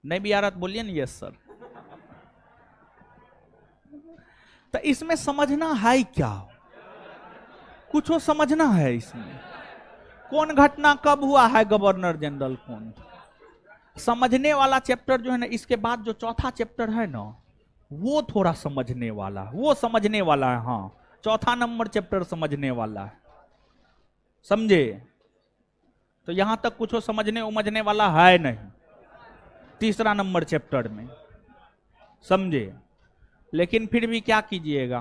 नहीं भी आ रहा तो बोलिए ना यस सर। तो इसमें समझना है क्या, कुछ समझना है इसमें। कौन घटना कब हुआ है, गवर्नर जनरल कौन, समझने वाला चैप्टर जो है ना। इसके बाद जो चौथा चैप्टर है ना, वो थोड़ा समझने वाला, वो समझने वाला है। हाँ चौथा नंबर चैप्टर समझने वाला है, समझे? तो यहां तक कुछ समझने उमझने वाला है नहीं, तीसरा नंबर चैप्टर में, समझे? लेकिन फिर भी क्या कीजिएगा,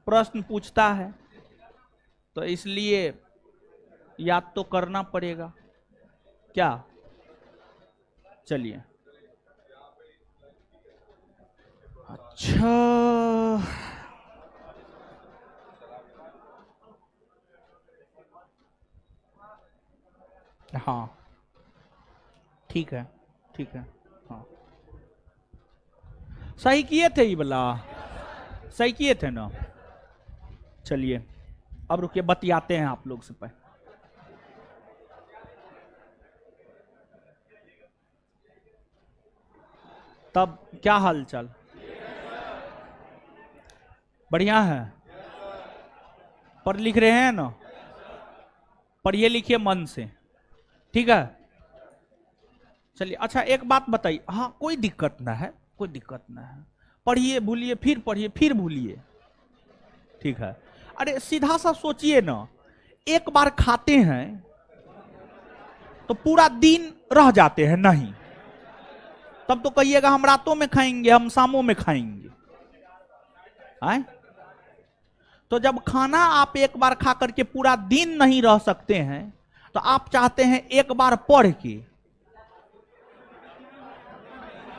प्रश्न पूछता है तो इसलिए याद तो करना पड़ेगा। क्या? चलिए अच्छा हाँ ठीक है, ठीक है। हाँ सही किए थे ये वाला, सही किए थे ना। चलिए अब रुकिए, बतियाते हैं आप लोग से पहले। तब क्या हाल चाल, बढ़िया है? पढ़ लिख रहे हैं ना? पढ़िए लिखिए मन से, ठीक है? चलिए अच्छा एक बात बताइए, हाँ कोई दिक्कत ना है, कोई दिक्कत ना है। पढ़िए भूलिए फिर पढ़िए फिर भूलिए, ठीक है? अरे सीधा सा सोचिए ना, एक बार खाते हैं तो पूरा दिन रह जाते हैं नहीं, तब तो कहिएगा हम रातों में खाएंगे, हम शामों में खाएंगे। आए? तो जब खाना आप एक बार खा करके पूरा दिन नहीं रह सकते हैं, तो आप चाहते हैं एक बार पढ़ के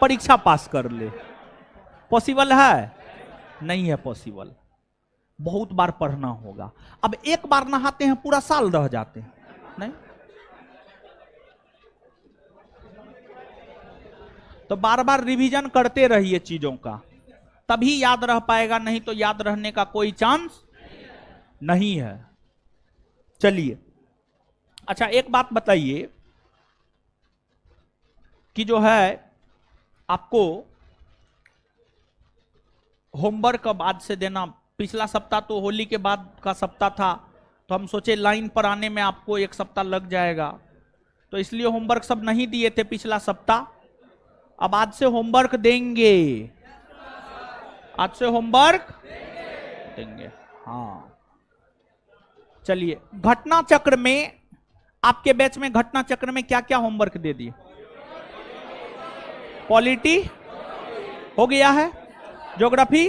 परीक्षा पास कर ले। पॉसिबल है? नहीं है पॉसिबल, बहुत बार पढ़ना होगा। अब एक बार नहाते हैं पूरा साल रह जाते हैं नहीं, तो बार बार रिवीजन करते रहिए चीजों का, तभी याद रह पाएगा, नहीं तो याद रहने का कोई चांस नहीं है। चलिए अच्छा एक बात बताइए कि जो है आपको होमवर्क अब आज से देना, पिछला सप्ताह तो होली के बाद का सप्ताह था, तो हम सोचे लाइन पर आने में आपको एक सप्ताह लग जाएगा, तो इसलिए होमवर्क सब नहीं दिए थे पिछला सप्ताह। अब आज से होमवर्क देंगे, आज से होमवर्क देंगे। हाँ चलिए, घटना चक्र में आपके बैच में घटना चक्र में क्या क्या होमवर्क दे दिए? पॉलिटी हो गया है, ज्योग्राफी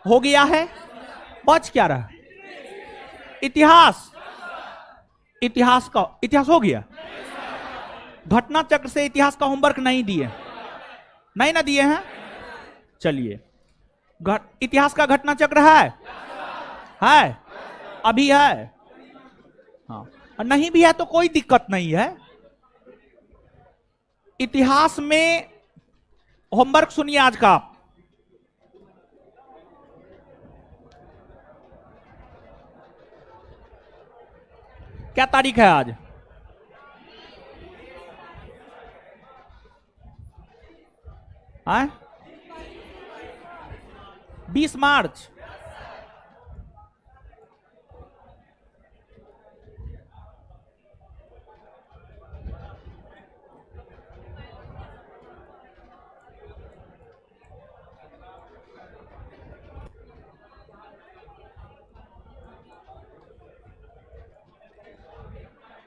हो गया है, बच क्या रहा? इतिहास, इतिहास का, इतिहास हो गया। घटना चक्र से इतिहास का होमवर्क नहीं दिए, नहीं ना दिए हैं। चलिए इतिहास का घटना चक्र है अभी है, हाँ नहीं भी है तो कोई दिक्कत नहीं है। इतिहास में होमवर्क सुनिए आज का, क्या तारीख है आज? है 20 मार्च।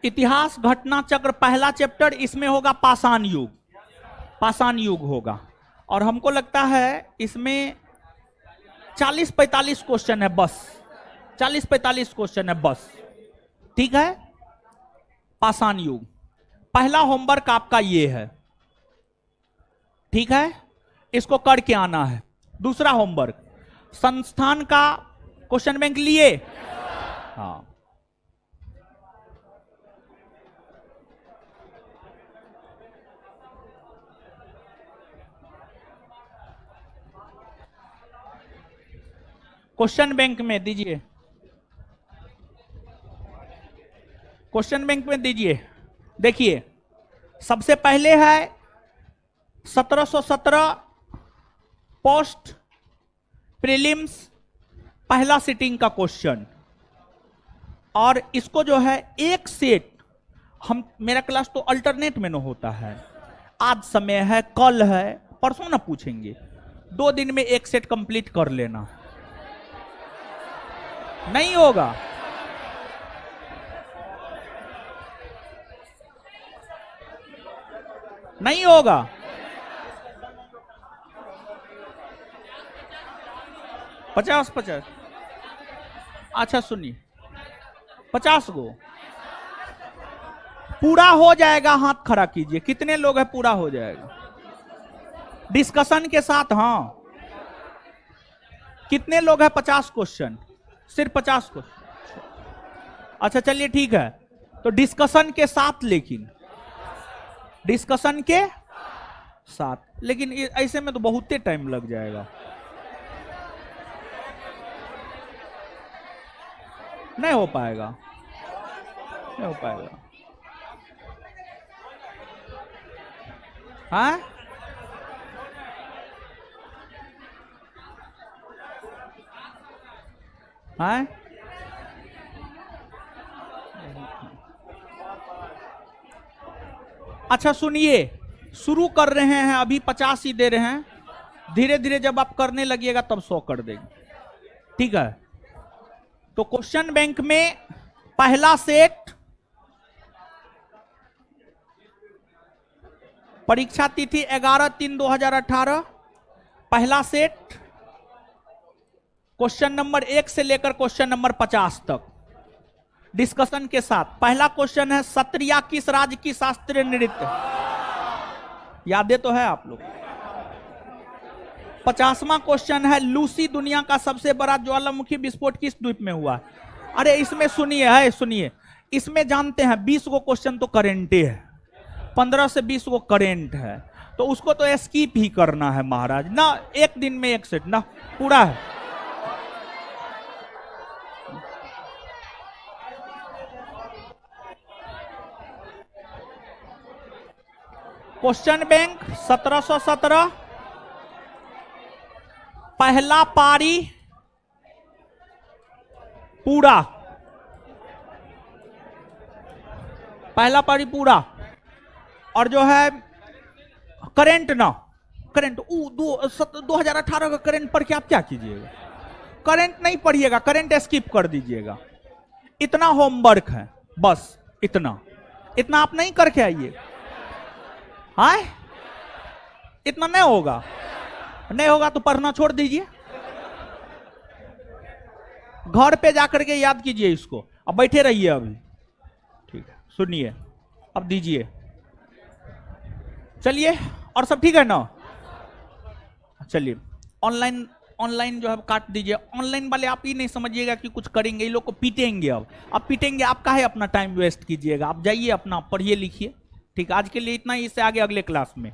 इतिहास घटना चक्र पहला चैप्टर, इसमें होगा पाषाण युग, पाषाण युग होगा। और हमको लगता है इसमें 40-45 क्वेश्चन है बस, 40-45 क्वेश्चन है बस, ठीक है। पाषाण युग पहला होमवर्क आपका ये है, ठीक है, इसको करके आना है। दूसरा होमवर्क, संस्थान का क्वेश्चन बैंक लिए, हाँ, क्वेश्चन बैंक में दीजिए, क्वेश्चन बैंक में दीजिए। देखिए सबसे पहले है 1717 पोस्ट प्रीलिम्स पहला सिटिंग का क्वेश्चन, और इसको जो है एक सेट, हम मेरा क्लास तो अल्टरनेट में न होता है, आज समय है, कल है, परसों ना पूछेंगे, 2 दिन में एक सेट कंप्लीट कर लेना। नहीं होगा, नहीं होगा, पचास। अच्छा सुनिए, 50 गो पूरा हो जाएगा, हाथ खड़ा कीजिए, कितने लोग हैं पूरा हो जाएगा डिस्कशन के साथ? हाँ, कितने लोग हैं? 50 क्वेश्चन, सिर्फ 50 क्वेश्चन। अच्छा चलिए ठीक है, तो डिस्कशन के साथ, लेकिन डिस्कशन के साथ, लेकिन ऐसे में तो बहुत टाइम लग जाएगा, नहीं हो पाएगा, नहीं हो पाएगा। हाँ हाँ, अच्छा सुनिए, शुरू कर रहे हैं अभी 50 ही दे रहे हैं, धीरे धीरे जब आप करने लगिएगा तब 100 कर देंगे, ठीक है। तो क्वेश्चन बैंक में पहला सेट, परीक्षा तिथि 11/3/2018, पहला सेट क्वेश्चन नंबर 1 से लेकर क्वेश्चन नंबर 50 तक डिस्कशन के साथ। पहला क्वेश्चन है सत्रिया किस राज्य की शास्त्रीय नृत्य, यादें तो है आप लोग। 50वां क्वेश्चन है लूसी दुनिया का सबसे बड़ा ज्वालामुखी विस्फोट किस द्वीप में हुआ। अरे इसमें सुनिए, है सुनिए, इसमें जानते हैं 20 गो क्वेश्चन तो करेंटे है, 15 से 20 गो करेंट है, तो उसको तो स्किप ही करना है महाराज ना, एक दिन में एक सेट ना पूरा है। क्वेश्चन बैंक 1717 पहला पारी पूरा, पहला पारी पूरा, और जो है करंट ना, करंट 2018 का करंट पढ़ के आप क्या कीजिएगा, करंट नहीं पढ़िएगा, करंट स्किप कर दीजिएगा। इतना होमवर्क है बस, इतना इतना आप नहीं करके आइए। हाँ इतना नहीं होगा, नहीं होगा तो पढ़ना छोड़ दीजिए, घर पे जाकर के याद कीजिए इसको, अब बैठे रहिए अभी, ठीक है। सुनिए अब दीजिए, चलिए, और सब ठीक है ना? चलिए ऑनलाइन, ऑनलाइन जो है काट दीजिए। ऑनलाइन वाले आप ही नहीं समझिएगा कि कुछ करेंगे, ये लोग को पीटेंगे, अब आप पीटेंगे, आपका है अपना टाइम वेस्ट कीजिएगा, आप जाइए अपना पढ़िए लिखिए, ठीक है। आज के लिए इतना ही, इससे आगे अगले क्लास में